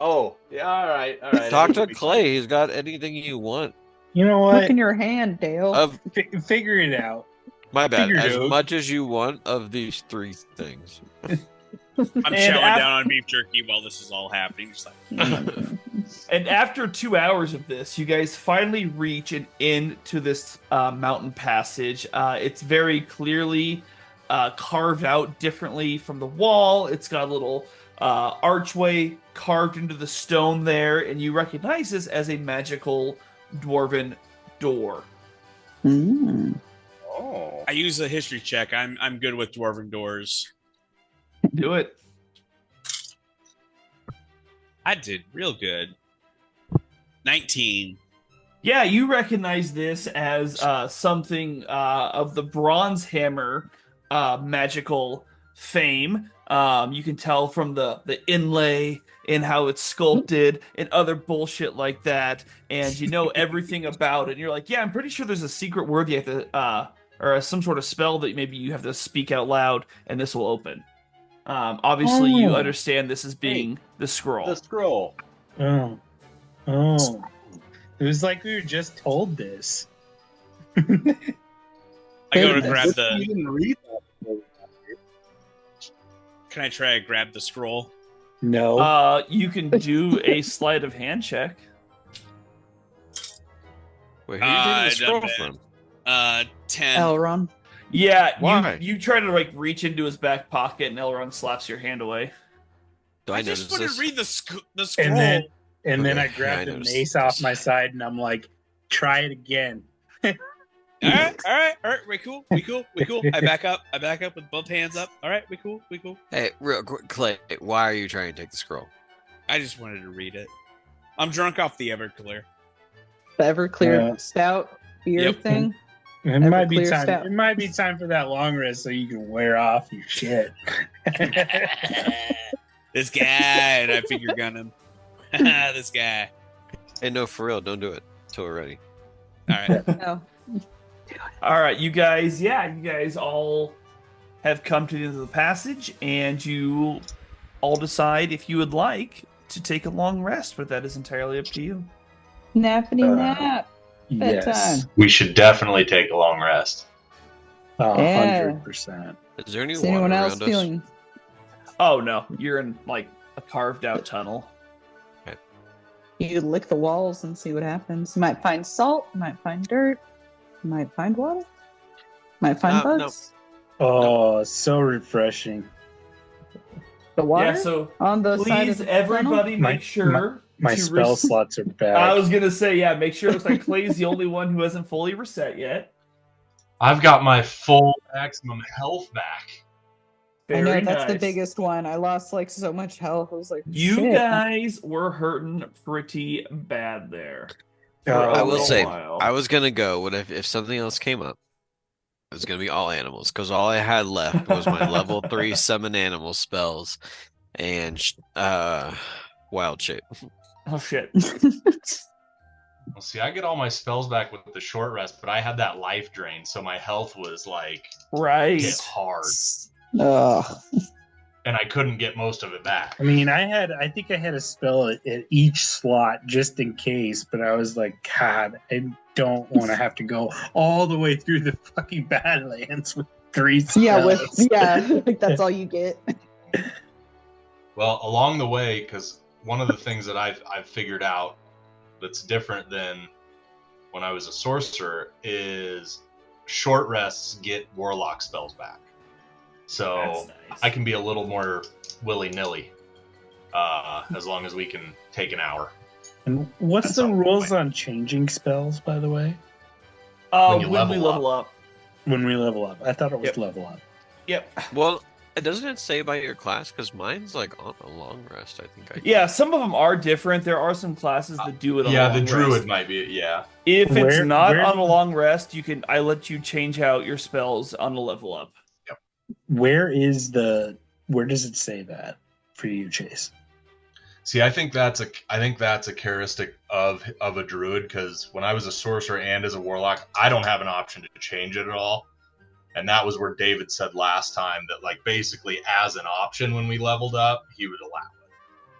Oh, yeah. All right. All right. Talk to Clay. He's got anything you want. You know Look what? in your hand, Dale. Of Figure it out. my bad. Figured As out. much as you want of these three things. I'm And chowing af- down on beef jerky while this is all happening. Just like, And after 2 hours of this, you guys finally reach an end to this mountain passage. It's very clearly carved out differently from the wall. It's got a little archway carved into the stone there, and you recognize this as a magical dwarven door. Mm. Oh. I use a history check. I'm good with dwarven doors. Do it. I did real good. 19. Yeah, you recognize this as something of the Bronze Hammer magical fame. You can tell from the inlay and how it's sculpted and other bullshit like that, and you know everything about it. And you're like, yeah, I'm pretty sure there's a secret word you have to, or some sort of spell that maybe you have to speak out loud, and this will open. Obviously, you Oh. understand this as being the scroll. The scroll. Oh. Oh. It was like we were just told this. I go to Goodness. grab You the. didn't read that. Can I try to grab the scroll? No. You can do a sleight of hand check. Wait, who are you taking the scroll bad. from? 10. Elron. Yeah, Why? you try to like reach into his back pocket, and Elrond slaps your hand away. Do I I notice just want this? to read the scroll. And then Okay, I yeah, grabbed I the noticed mace this. off my side and I'm like, try it again. All right. We cool. I back up with both hands up. All right, we cool. Hey, real quick, Clay, why are you trying to take the scroll? I just wanted to read it. I'm drunk off the Everclear. The Everclear Yeah. stout beer Yep. thing. It might be Everclear time. stout. It might be time for that long rest so you can wear off your shit. This guy, and I figure gun him. This guy. Hey, no, for real, don't do it till we're ready. All right. No. All right, you guys all have come to the end of the passage, and you all decide if you would like to take a long rest, but that is entirely up to you. Nappity nap. Yes. Bedtime. We should definitely take a long rest. Yeah. 100%. Is there any Is water anyone around else us? feeling? Oh no, you're in like a carved out tunnel. You could lick the walls and see what happens. You might find salt. You might find dirt. You might find water. Might find No. bugs. Oh, so refreshing. The water Yeah, so on the side of please, the everybody, My- make sure My to spell res- slots are back. I was gonna say, yeah, make sure it looks like Clay's the only one who hasn't fully reset yet. I've got my full maximum health back. I know Very that's the nice. biggest one. I lost like so much health. I was like, You shit. guys were hurting pretty bad there. For Oh, a I will little say, while. I was gonna go. What if something else came up? It was gonna be all animals because all I had left was my level 3 summon animal spells and wild shape. Oh shit. Well, see, I get all my spells back with the short rest, but I had that life drain, so my health was like Right. hit hard, Ugh. and I couldn't get most of it back. I mean, I think I had a spell at each slot just in case, but I was like, God, I don't want to have to go all the way through the fucking Badlands with 3 spells. Like that's all you get. Well, along the way, because one of the things that I've figured out that's different than when I was a sorcerer is short rests get warlock spells back. So That's nice. I can be a little more willy-nilly as long as we can take an hour. And what's At the some rules point. on changing spells, by the way? when you when we level level up. When we level up. I thought it was Yep. level up. Yep. Well, doesn't it say about your class? Because mine's like on a long rest. I think Yeah, some of them are different. There are some classes that do it on a Yeah, long the druid rest. might be. Yeah, If it's Where- not where- on a long rest, I let you change out your spells on a level up. Where does it say that for you, Chase? see, I think that's a characteristic of a druid, because when I was a sorcerer and as a warlock, I don't have an option to change it at all. And that was where David said last time that, like, basically as an option when we leveled up, he would allow it.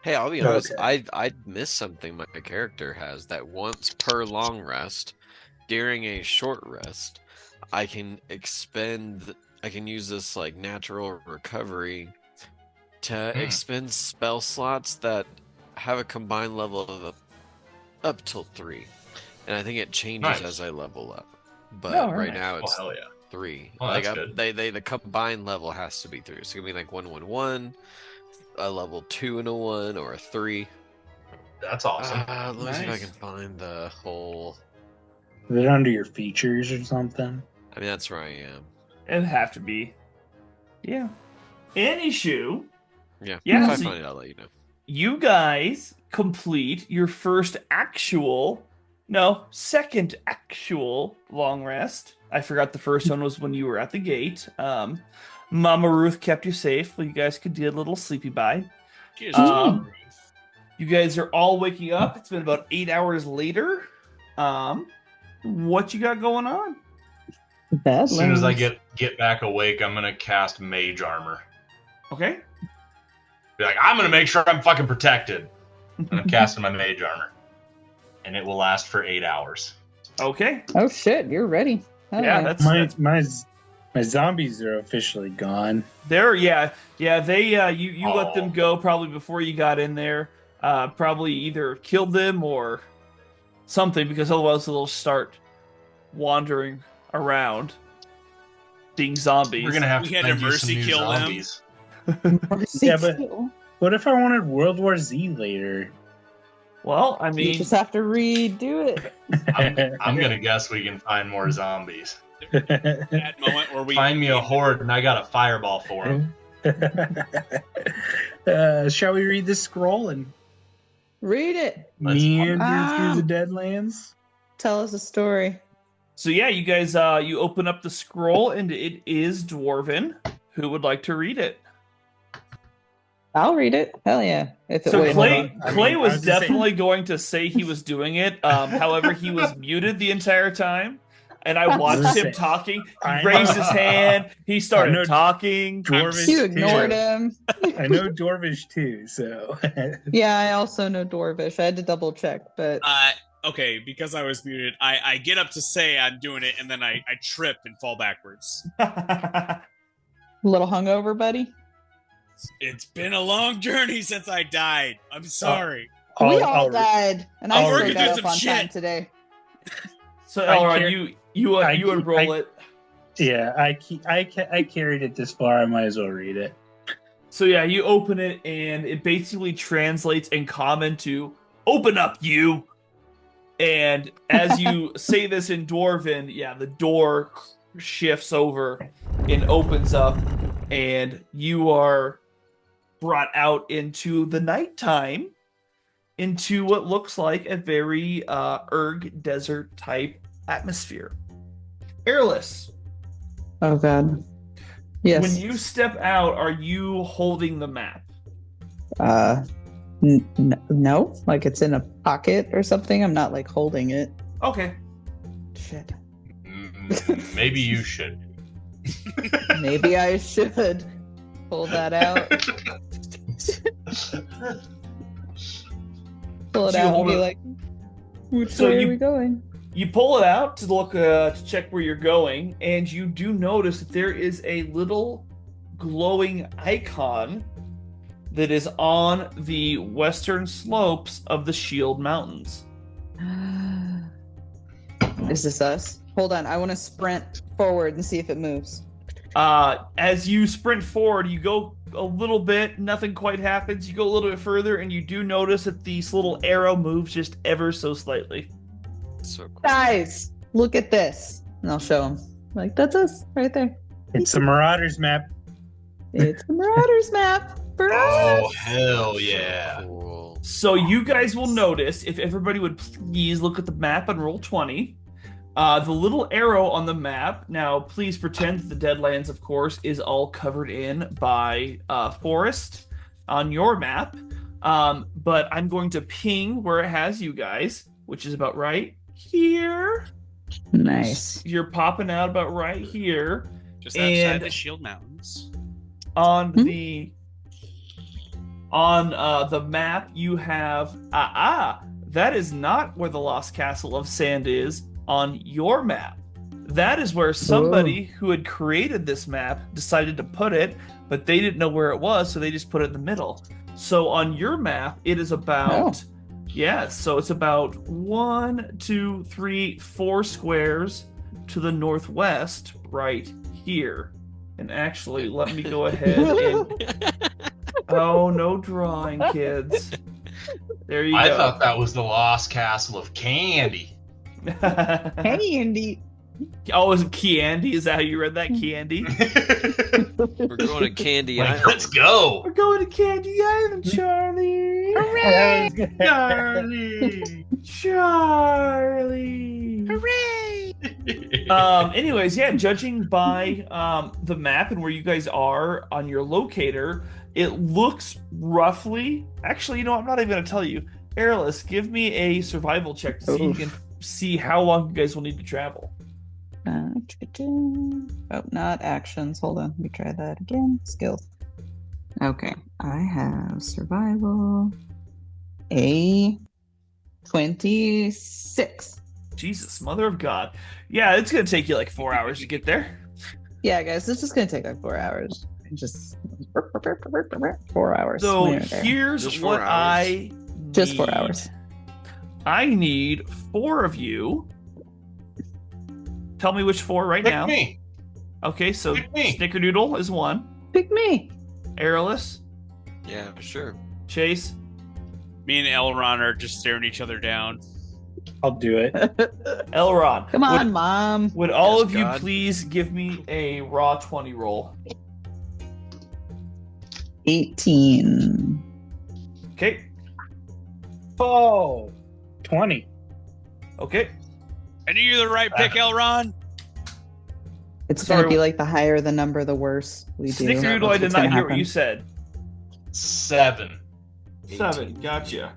Hey, I'll be honest. Okay. I missed something my character has that once per long rest, during a short rest, I can use this like natural recovery to expend spell slots that have a combined level of up till 3, and I think it changes Nice. as I level up. But Oh, right nice. now Oh, it's hell yeah. 3. Oh, like that's good. the combined level has to be 3. So it's gonna be like 1 a level 2 and a 1, or a 3. That's awesome. Let me see if I Nice. can find the whole. Is it under your features or something? I mean, that's where I am. It'd have to be. Yeah. Any shoe. Yeah. Yeah, If I so find it, I'll let you know. You guys complete your second actual long rest. I forgot the first one was when you were at the gate. Mama Ruth kept you safe. You guys could do a little sleepy bye. Cheers, Um, You guys are all waking up. It's been about 8 hours later. What you got going on? As soon as I get back awake, I'm gonna cast Mage Armor. Okay. Be like, I'm gonna make sure I'm fucking protected. And I'm casting my Mage Armor, and it will last for 8 hours. Okay. Oh shit, you're ready. Hell Yeah, that's My zombies are officially gone. They're they you let Oh. them go probably before you got in there. Probably either killed them or something, because otherwise they'll start wandering around being zombies. We're gonna have We to had to find you some mercy new kill them. zombies. Yeah, but what if I wanted World War Z later? Well, I You mean, just have to redo it. I'm gonna guess we can find more zombies. That moment where we Find me a horde, and I got a fireball for them. Shall we read this scroll and Read it. meander Ah. through the Deadlands? Tell us a story. so yeah, you guys you open up the scroll and it is Dwarven. Who would like to read it? I'll read it. Hell yeah. If it So weighs Clay, on. I Clay mean, I was was just saying- definitely going to say he was doing it. However, he was muted the entire time, and I watched him Listen, talking. He I raised know- his hand. He I started know talking. Dwarvish You ignored too. him. I know Dwarvish too, so Yeah, I also know Dwarvish. I had to double check, but okay, because I was muted, I get up to say I'm doing it, and then I trip and fall backwards. a little hungover, buddy. It's been a long journey since I died. I'm sorry. We all died, and I I'll still read got it. up Some on time shit. today. So I Elrond, care- you I- unroll it. Yeah, I carried it this far. I might as well read it. So yeah, you open it and it basically translates in common to "Open up, you." And as you say this in Dwarven, yeah, the door shifts over and opens up, and you are brought out into the nighttime, into what looks like a very erg desert type atmosphere. Airless. Oh god. Yes. When you step out, are you holding the map? No, like it's in a pocket or something. I'm not like holding it. Okay. Shit. Maybe you should. Maybe I should pull that out. Pull it So you out and hold be it- like, which So way you- are we going? You pull it out to look to check where you're going, and you do notice that there is a little glowing icon that is on the western slopes of the Shield Mountains. Is this us? Hold on, I want to sprint forward and see if it moves. As you sprint forward, you go a little bit, nothing quite happens. You go a little bit further, and you do notice that this little arrow moves just ever so slightly. So cool. Guys, look at this. And I'll show them. Like, that's us right there. It's a Marauders map. It's the Marauders map for us. Oh hell yeah! Cool. So you guys will notice, if everybody would please look at the map and roll 20. The little arrow on the map, now please pretend that the Deadlands, of course, is all covered in by forest on your map. But I'm going to ping where it has you guys, which is about right here. Nice. You're popping out about right here. Just outside And- the Shield Mountains. On Hmm? the map you have that is not where the Lost Castle of Sand is on your map. That is where somebody who had created this map decided to put it, but they didn't know where it was, so they just put it in the middle. So on your map, it is about so it's about 1, 2, 3, 4 squares to the northwest right here. And actually, let me go ahead and oh, no drawing, kids. There you I go. thought that was the Lost Castle of Candy. Hey, Andy. Oh, is it Candy? Is that how you read that, Candy? We're going to Candy Like, Island. let's go. We're going to Candy Island, Charlie. Hooray! Charlie. Charlie. Hooray! Anyways, yeah, judging by the map and where you guys are on your locator, it looks roughly. Actually, you know, I'm not even gonna tell you. Airless, give me a survival check to see if you can see how long you guys will need to travel. Oh, not actions. Hold on. Let me try that again. Skills. Okay. I have survival. A 26. Jesus, mother of God. Yeah, it's gonna take you like 4 hours to get there. Yeah, guys, this is gonna take like 4 hours. Just 4 hours. So We're there. here's Just 4 what hours? I Just 4 need. hours. I need 4 of you. Tell me which 4 right Pick now. me. Okay, so Pick me. Snickerdoodle is 1. Pick me. Airless, Yeah, for sure. Chase, Me and Elron are just staring each other down. I'll do it. Elrond. Come on, Mom. Would all Yes, of you God. please give me a raw 20 roll? 18. Okay. Oh, 20. Okay. I knew you were the right pick, Elron. It's Sorry. gonna be like the higher the number, the worse we do. Snickerdoodle, I That's did what's not gonna hear what happen. you said. 7. 7. Gotcha.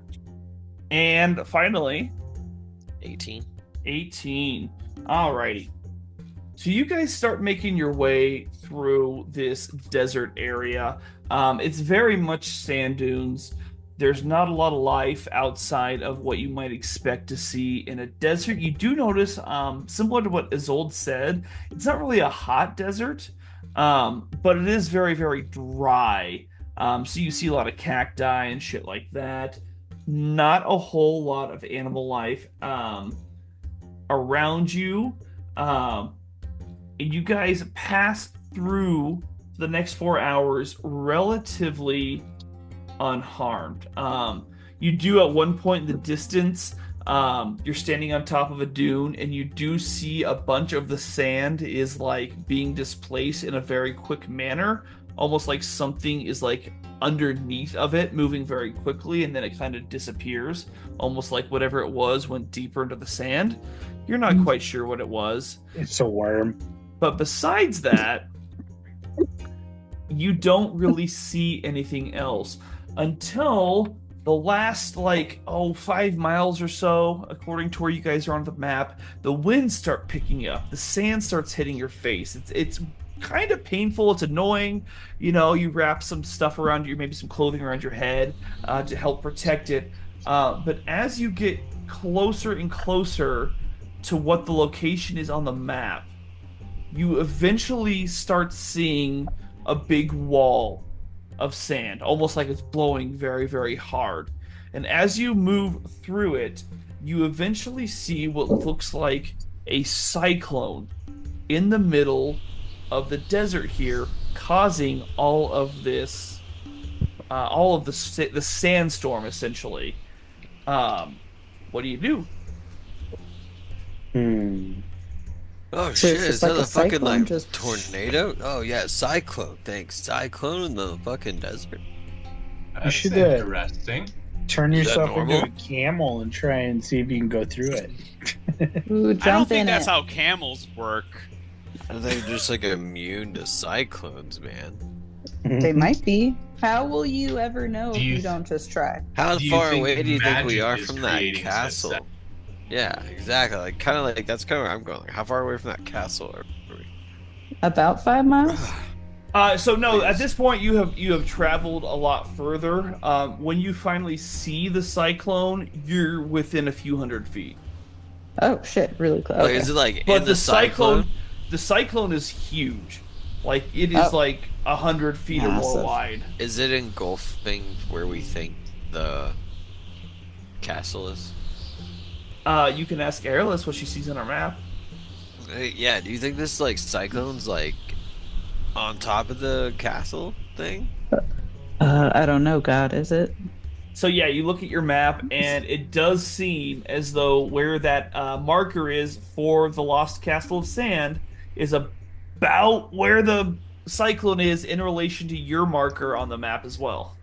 And finally, 18. 18. Alrighty. So you guys start making your way through this desert area. It's very much sand dunes. There's not a lot of life outside of what you might expect to see in a desert. You do notice, similar to what Isolde said, it's not really a hot desert, but it is very, very dry. So you see a lot of cacti and shit like that. Not a whole lot of animal life around you. And you guys pass through the next 4 hours relatively unharmed. You do at one point in the distance, you're standing on top of a dune, and you do see a bunch of the sand is like being displaced in a very quick manner, almost like something is like underneath of it, moving very quickly, and then it kind of disappears, almost like whatever it was went deeper into the sand. You're not quite sure what it was. It's a worm. But besides that, you don't really see anything else until the last, 5 miles or so, according to where you guys are on the map. The winds start picking up. The sand starts hitting your face. It's kind of painful. It's annoying. You know, you wrap some stuff around you, maybe some clothing around your head to help protect it. But as you get closer and closer to what the location is on the map, you eventually start seeing a big wall of sand, almost like it's blowing very, very hard. And as you move through it, you eventually see what looks like a cyclone in the middle of the desert here, causing all of this, the sandstorm, essentially. What do you do? Oh So shit! it's Is just that like a a fucking cyclone, like just- tornado? Oh yeah, cyclone. Thanks, cyclone in the fucking desert. That's should, interesting. Turn Is that yourself into normal? a camel and try and see if you can go through it. Ooh, I don't jump think in that's it. how camels work. I think they're just like immune to cyclones, man. They might be. How will you ever know Do if you you th- don't just try? How Do you far think away do you think we magic are is from that creating such castle? sound? Yeah, exactly. Like kind of like that's kind of where I'm going. Like, how far away from that castle are we? About 5 miles? So no, Please. at this point you have traveled a lot further. When you finally see the cyclone, you're within a few hundred feet. Oh shit, really close. Like, Okay. is it like But in the cyclone? the cyclone is huge. Like it is Oh. like 100 feet or more Massive. wide. Is it engulfing where we think the castle is? You can ask Airless what she sees on our map. Yeah. Do you think this like cyclone's like on top of the castle thing? I don't know, God, is it? So yeah, you look at your map, and it does seem as though where that marker is for the Lost Castle of Sand is about where the cyclone is in relation to your marker on the map as well.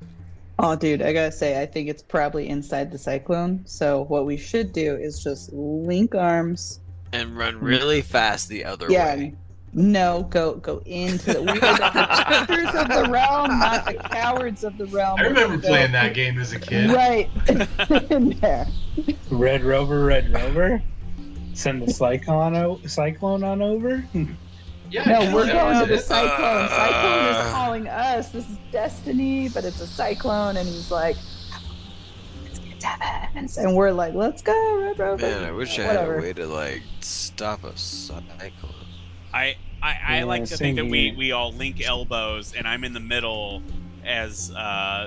Oh, dude, I gotta say, I think it's probably inside the cyclone. So what we should do is just link arms. And run really fast the other Yeah, way. no, go into the. We are the protectors of the realm, not the cowards of the realm. I remember We're gonna playing that game as a kid. right in there. Red Rover. Send the cyclone on over. Yeah, No, we're that going was to the it. cyclone. Cyclone is calling us. This is destiny, but it's a cyclone, and he's like, "Let's get to heavens," and we're like, "Let's go, Red Rover." Man, I wish I had Whatever. a way to like stop a cyclone. I Yeah, like to think that same we here. all link elbows, and I'm in the middle as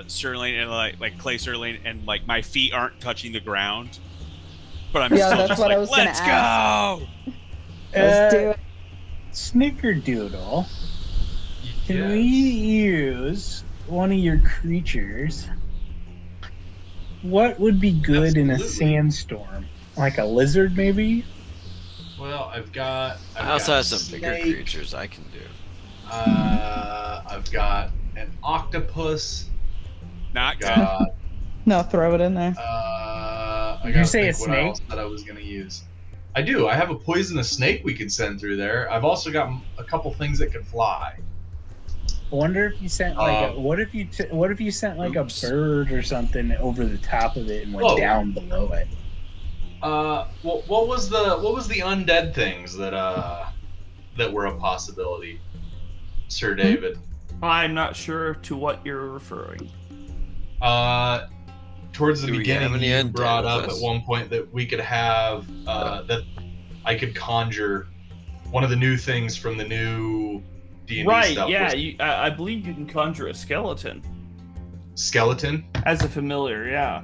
Sterling and like Clay Sterling, and like my feet aren't touching the ground, but I'm Yeah, still that's just what I like, was gonna let's ask. go. Let's do it. Snickerdoodle. Can Yes. we use one of your creatures? What would be good in a Absolutely. sandstorm? Like a lizard, maybe? Well, I've got. I also got have some bigger snake, creatures I can do. I've got an octopus. Not good. Got. No, throw it in there. I Did you gotta say a think what snake? else that I was gonna use. I do. I have a poisonous snake we could send through there. I've also got a couple things that can fly. I wonder if you sent like what if you sent like Oops. a bird or something over the top of it and went Whoa. down below it? What was the undead things that were a possibility, Sir David? I'm not sure to what you're referring. Towards the Do we have beginning, any you undead brought with up us? at one point that we could have that I could conjure one of the new things from the new D&D Right, stuff. yeah, was I believe you can conjure a skeleton skeleton. as a familiar, yeah.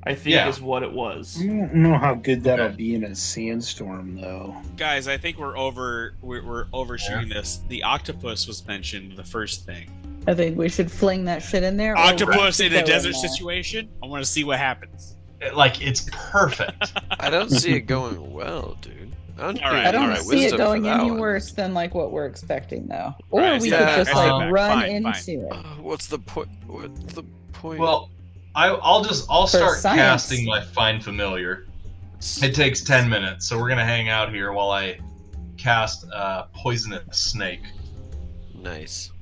I think Yeah. is what it was. I don't know how good that'll Okay. be in a sandstorm, though. Guys, I think we're overshooting this. The octopus was mentioned the first thing. I think we should fling that shit in there. or Octopus in go a desert there. situation. I want to see what happens. It's perfect. I don't see it going well, dude. All right, I don't Alright, see it wisdom for going that any one. worse than like what we're expecting, though. Or Right, we yeah, could I just step like back. run Fine, into fine. it. What's the point? What's the point? Well, I'll start science. casting my find familiar. It takes 10 minutes, so we're gonna hang out here while I cast poisonous snake. Nice.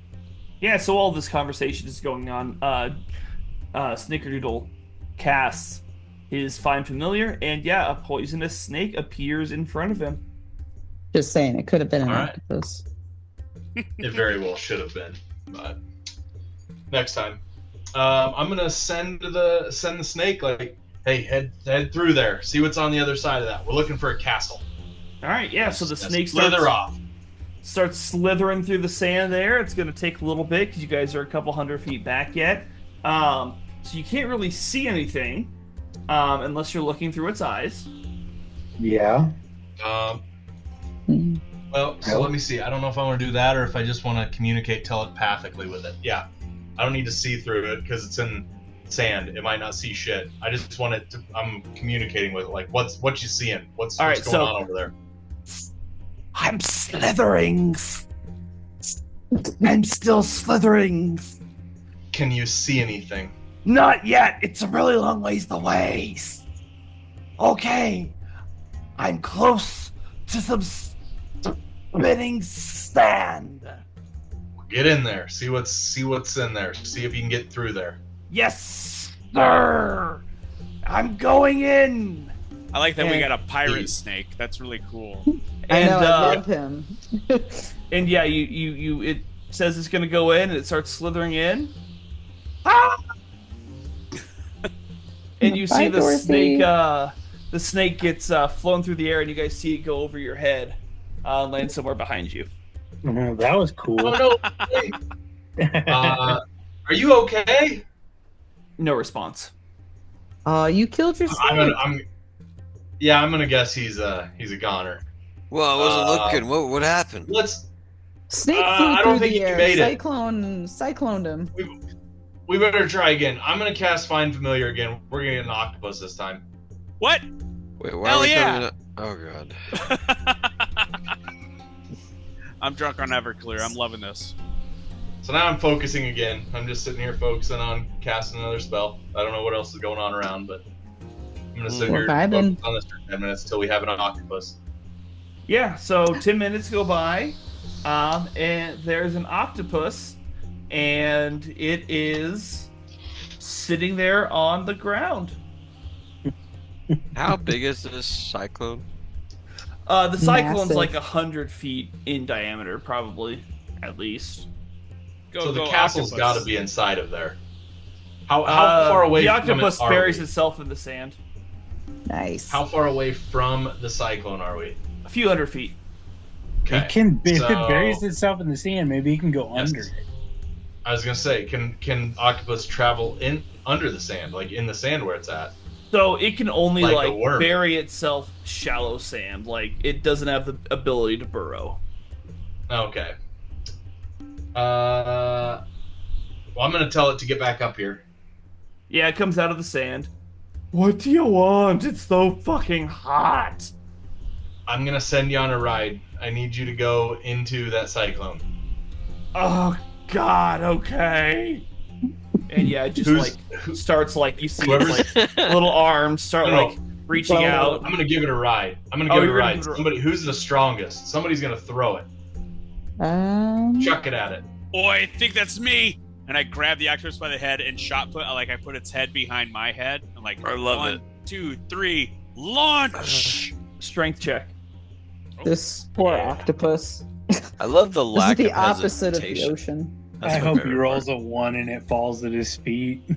Yeah, so all this conversation is going on. Snickerdoodle casts his Find Familiar, and yeah, a poisonous snake appears in front of him. Just saying, it could have been an All right. octopus. It very well should have been, but next time. I'm gonna send the snake like, hey, head through there, see what's on the other side of that. We're looking for a castle. All right, yeah, so the Let's snake slither off. starts slithering through the sand there. It's going to take a little bit because you guys are a couple hundred feet back yet. So you can't really see anything unless you're looking through its eyes. Yeah. Mhm. Well, so let me see. I don't know if I want to do that or if I just want to communicate telepathically with it. Yeah, I don't need to see through it because it's in sand. It might not see shit. I just want it to. I'm communicating with it. Like, what you seeing? What's All going right, so- on over there? I'm slithering. I'm still slithering. Can you see anything? Not yet. It's a really long ways away. Okay. I'm close to some spinning sand. Get in there. See what's in there. See if you can get through there. Yes, sir. I'm going in. I like that we And- got a pirate snake. That's really cool. I And know, I love him. and yeah, you it says it's gonna go in and it starts slithering in. Ah! And you see Bye, the Dorothy. snake the snake gets flown through the air and you guys see it go over your head and land somewhere behind you. Oh, that was cool. Oh no! Are you okay? No response. You killed your snake. I'm gonna guess he's a goner. Well, I wasn't Uh, looking. What happened? Let's. Snake I flew don't through think the you air. made it. Cycloned him. We better try again. I'm gonna cast Find Familiar again. We're gonna get an octopus this time. What? Wait, why Hell are we yeah. coming up? Oh god. I'm drunk on Everclear. I'm loving this. So now I'm focusing again. I'm just sitting here focusing on casting another spell. I don't know what else is going on around, but I'm gonna sit We're here vibing. focus on this for 10 minutes till we have an octopus. Yeah, so 10 minutes go by, and there's an octopus, and it is sitting there on the ground. How big is this cyclone? The cyclone's Massive. like 100 feet in diameter, probably, at least. Go, So the go, castle's octopus. got to be inside of there. How far away The from octopus it are buries we? itself in the sand. Nice. How far away from the cyclone are we? A few hundred feet. Okay. If so- it buries itself in the sand, maybe it can go Yes. under it. I was gonna say, can octopus travel in under the sand, like in the sand where it's at? So it can only Like a worm. bury itself shallow sand. Like it doesn't have the ability to burrow. Okay. Well, I'm gonna tell it to get back up here. Yeah, it comes out of the sand. What do you want? It's so fucking hot. I'm gonna send you on a ride. I need you to go into that cyclone. Oh God, okay. And yeah, it just Who's- starts you see Whoever's- its little arms start No. reaching Well, out. I'm gonna give it a ride. I'm gonna Oh, give it a you're gonna ride. give it a- Somebody who's the strongest. Somebody's gonna throw it. Chuck it at it. Oh, I think that's me. And I grab the octopus by the head and shot put. I put its head behind my head. I'm like, I love 1, it. 2, 3, launch. Strength check. This poor octopus. I love the This is lack the of opposite of the hesitation. ocean. That's I my hope he favorite rolls part. a 1 and it falls at his feet. He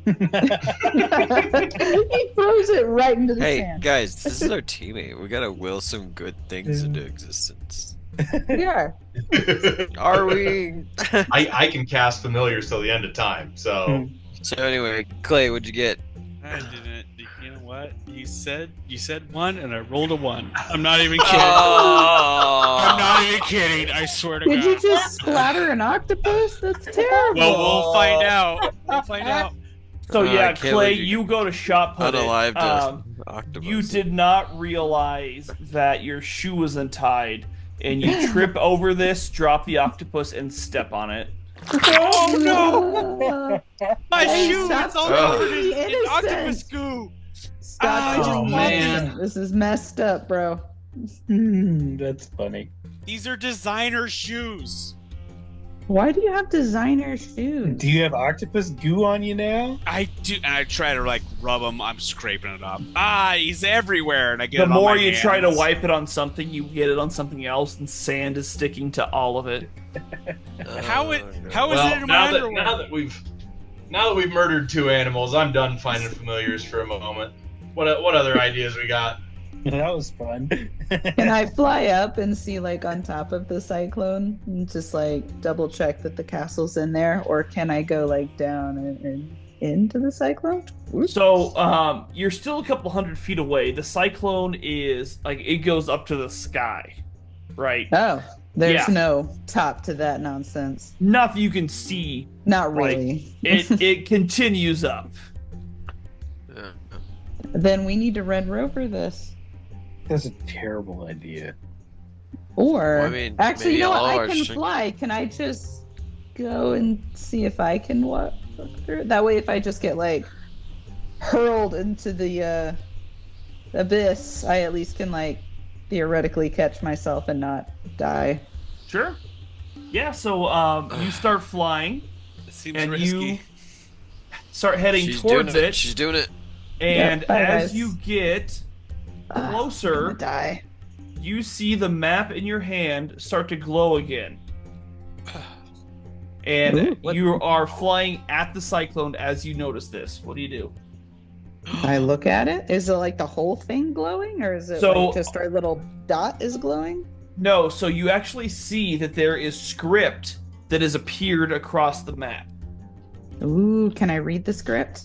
throws it right into the Hey sand. guys, this is our teammate. We gotta will some good things into existence. We are. Are we? I can cast familiars till the end of time. So So anyway, Clay, what'd you get? I didn't. You know what? You said 1, and I rolled a 1. I'm not even kidding. Oh. I'm not even kidding. I swear to Did God. you just splatter an octopus? That's terrible. Well, we'll find out. We'll find out. So I yeah, can't Clay, believe you go to shot put it. Unalived octopus. You did not realize that your shoe was untied, and you trip over this, drop the octopus, and step on it. Oh no! My Hey, shoe! stop It's all being covered in innocent. octopus goo. Stop Oh, being man. mean. This is messed up, bro. That's funny. These are designer shoes. Why do you have designer shoes? Do you have octopus goo on you now? I do. I try to rub them. I'm scraping it up. He's everywhere, and I get The it on more my you try to hands. wipe it on something, you get it on something else, and sand is sticking to all of it. How is well, it in my underwear? now that we've murdered 2 animals, I'm done finding familiars for a moment. What other ideas we got? That was fun. Can I fly up and see on top of the cyclone and just double check that the castle's in there, or can I go down and into the cyclone? So, you're still a couple hundred feet away. The cyclone is it goes up to the sky, right? Oh, there's Yeah. no top to that nonsense. Not that you can see. Not really. It continues up. Yeah. Then we need to Red Rover this. That's a terrible idea. Or Well, I mean, actually, you maybe know what? all I our can strength- fly. Can I just go and see if I can walk through? That way, if I just get hurled into the abyss, I at least can theoretically catch myself and not die. Sure. Yeah. So, you start flying, It seems and risky. you start heading She's towards doing it. She's doing it. And Yep, bye, as guys. you get I'm closer, gonna die. you see the map in your hand start to glow again. And Ooh, what- you are flying at the cyclone as you notice this. What do you do? I look at it. Is it the whole thing glowing, or is it So- just our little dot is glowing? No, so you actually see that there is script that has appeared across the map. Ooh, can I read the script?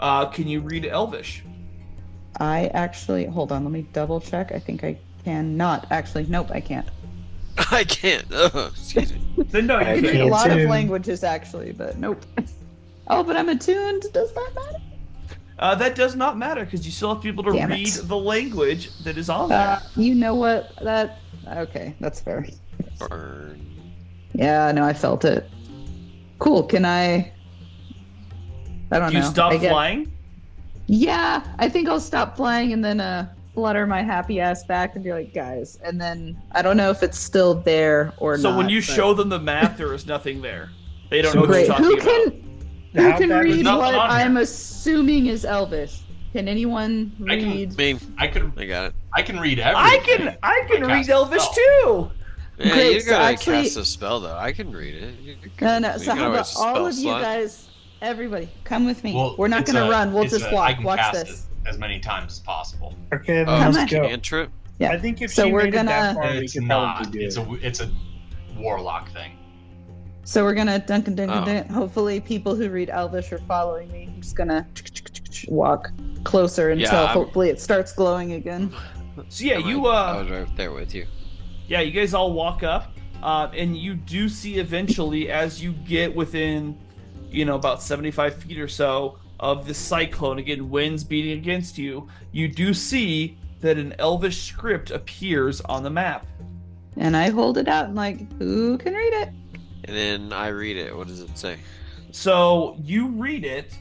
Can you read Elvish? I actually hold on. Let me double check. I think I cannot. Actually, nope, I can't. I can't. Oh, excuse me. Then no, I you I can. read a can't lot of too. languages actually, but nope. Oh, but I'm attuned. Does that matter? That does not matter because you still have to be able to Damn it. read the language that is on there. You know what? Okay, that's fair. Burn. Yeah, no, I felt it. Cool. Can I don't Do you know. stop I guess- flying? Yeah, I think I'll stop flying and then flutter my happy ass back and be like, guys. And then I don't know if it's still there or So not. when you but- show them the map, there is nothing there. They don't So know what you're Great. talking Who about. can How bad was read nothing what on here? I'm assuming is Elvis? Can anyone I can- read? Me, I could. I got it. I can read I everything. can read cast a Elvish spell. too. Yeah, Great, you so gotta actually- cast a spell though. I can read it. No. You So can how always about all spell of you slot. guys? Everybody, come with me. Well, We're not it's gonna a- run. We'll it's just a- I walk. can Watch cast this. it as many times as possible. Okay, Oh, let's it's go. cantrip. Yeah. I think if So she we're made it that gonna- far, we It's could not. probably do it. It's a warlock thing. So we're gonna Duncan. Oh. Hopefully, people who read Elvish are following me. I'm just gonna walk closer until Yeah, I'm- hopefully it starts glowing again. So yeah, I you was right there with you. yeah, you guys all walk up, and you do see eventually as you get within, about 75 feet or so of the cyclone. Again, winds beating against you. You do see that an Elvish script appears on the map. And I hold it out and like, who can read it? And then I read it. What does it say? So you read it,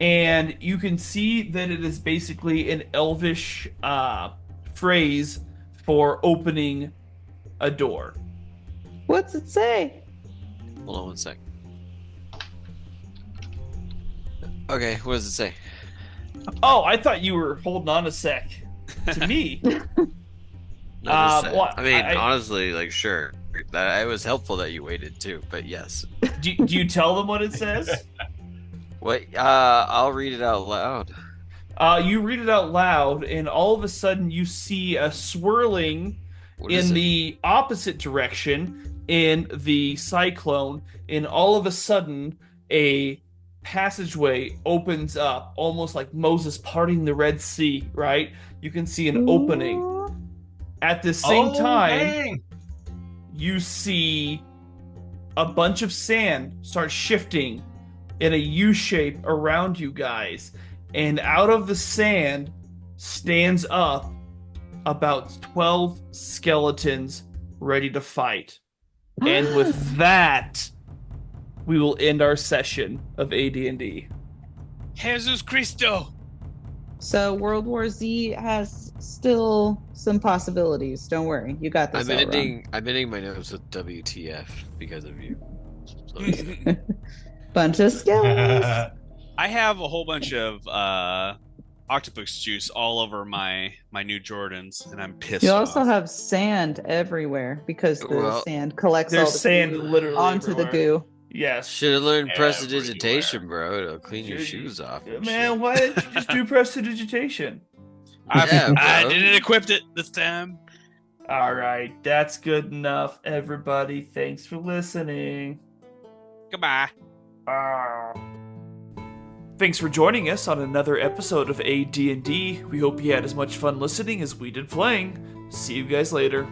and you can see that it is basically an Elvish phrase for opening a door. What's it say? Hold on one sec. Okay, what does it say? Oh, I thought you were holding on a sec to me. No, just say it. Well, I mean, I- honestly, like, sure. It was helpful that you waited too, but yes. do you tell them what it says? What? I'll read it out loud. You read it out loud, and all of a sudden you see a swirling What is in it? the opposite direction in the cyclone, and all of a sudden a passageway opens up, almost like Moses parting the Red Sea, right? You can see an opening. At the same time, dang. you see a bunch of sand start shifting in a U shape around you guys, and out of the sand stands up about 12 skeletons ready to fight. And with that, we will end our session of AD&D. Jesus Cristo. So World War Z has still some possibilities. Don't worry, you got this. I'm Elrond. ending my notes with WTF because of you. So, Bunch of skeletons. I have a whole bunch of octopus juice all over my new Jordans, and I'm pissed. You also off. have sand everywhere because the Well, sand collects all There's the sand goo literally onto everywhere. the goo. Yes. should have learned Everywhere. prestidigitation, bro. It'll clean your Dude, shoes off. and Man, shit. why didn't you just do prestidigitation? Yeah, I bro. didn't equip it this time. All right, that's good enough, everybody. Thanks for listening. Goodbye. Thanks for joining us on another episode of AD&D. We hope you had as much fun listening as we did playing. See you guys later.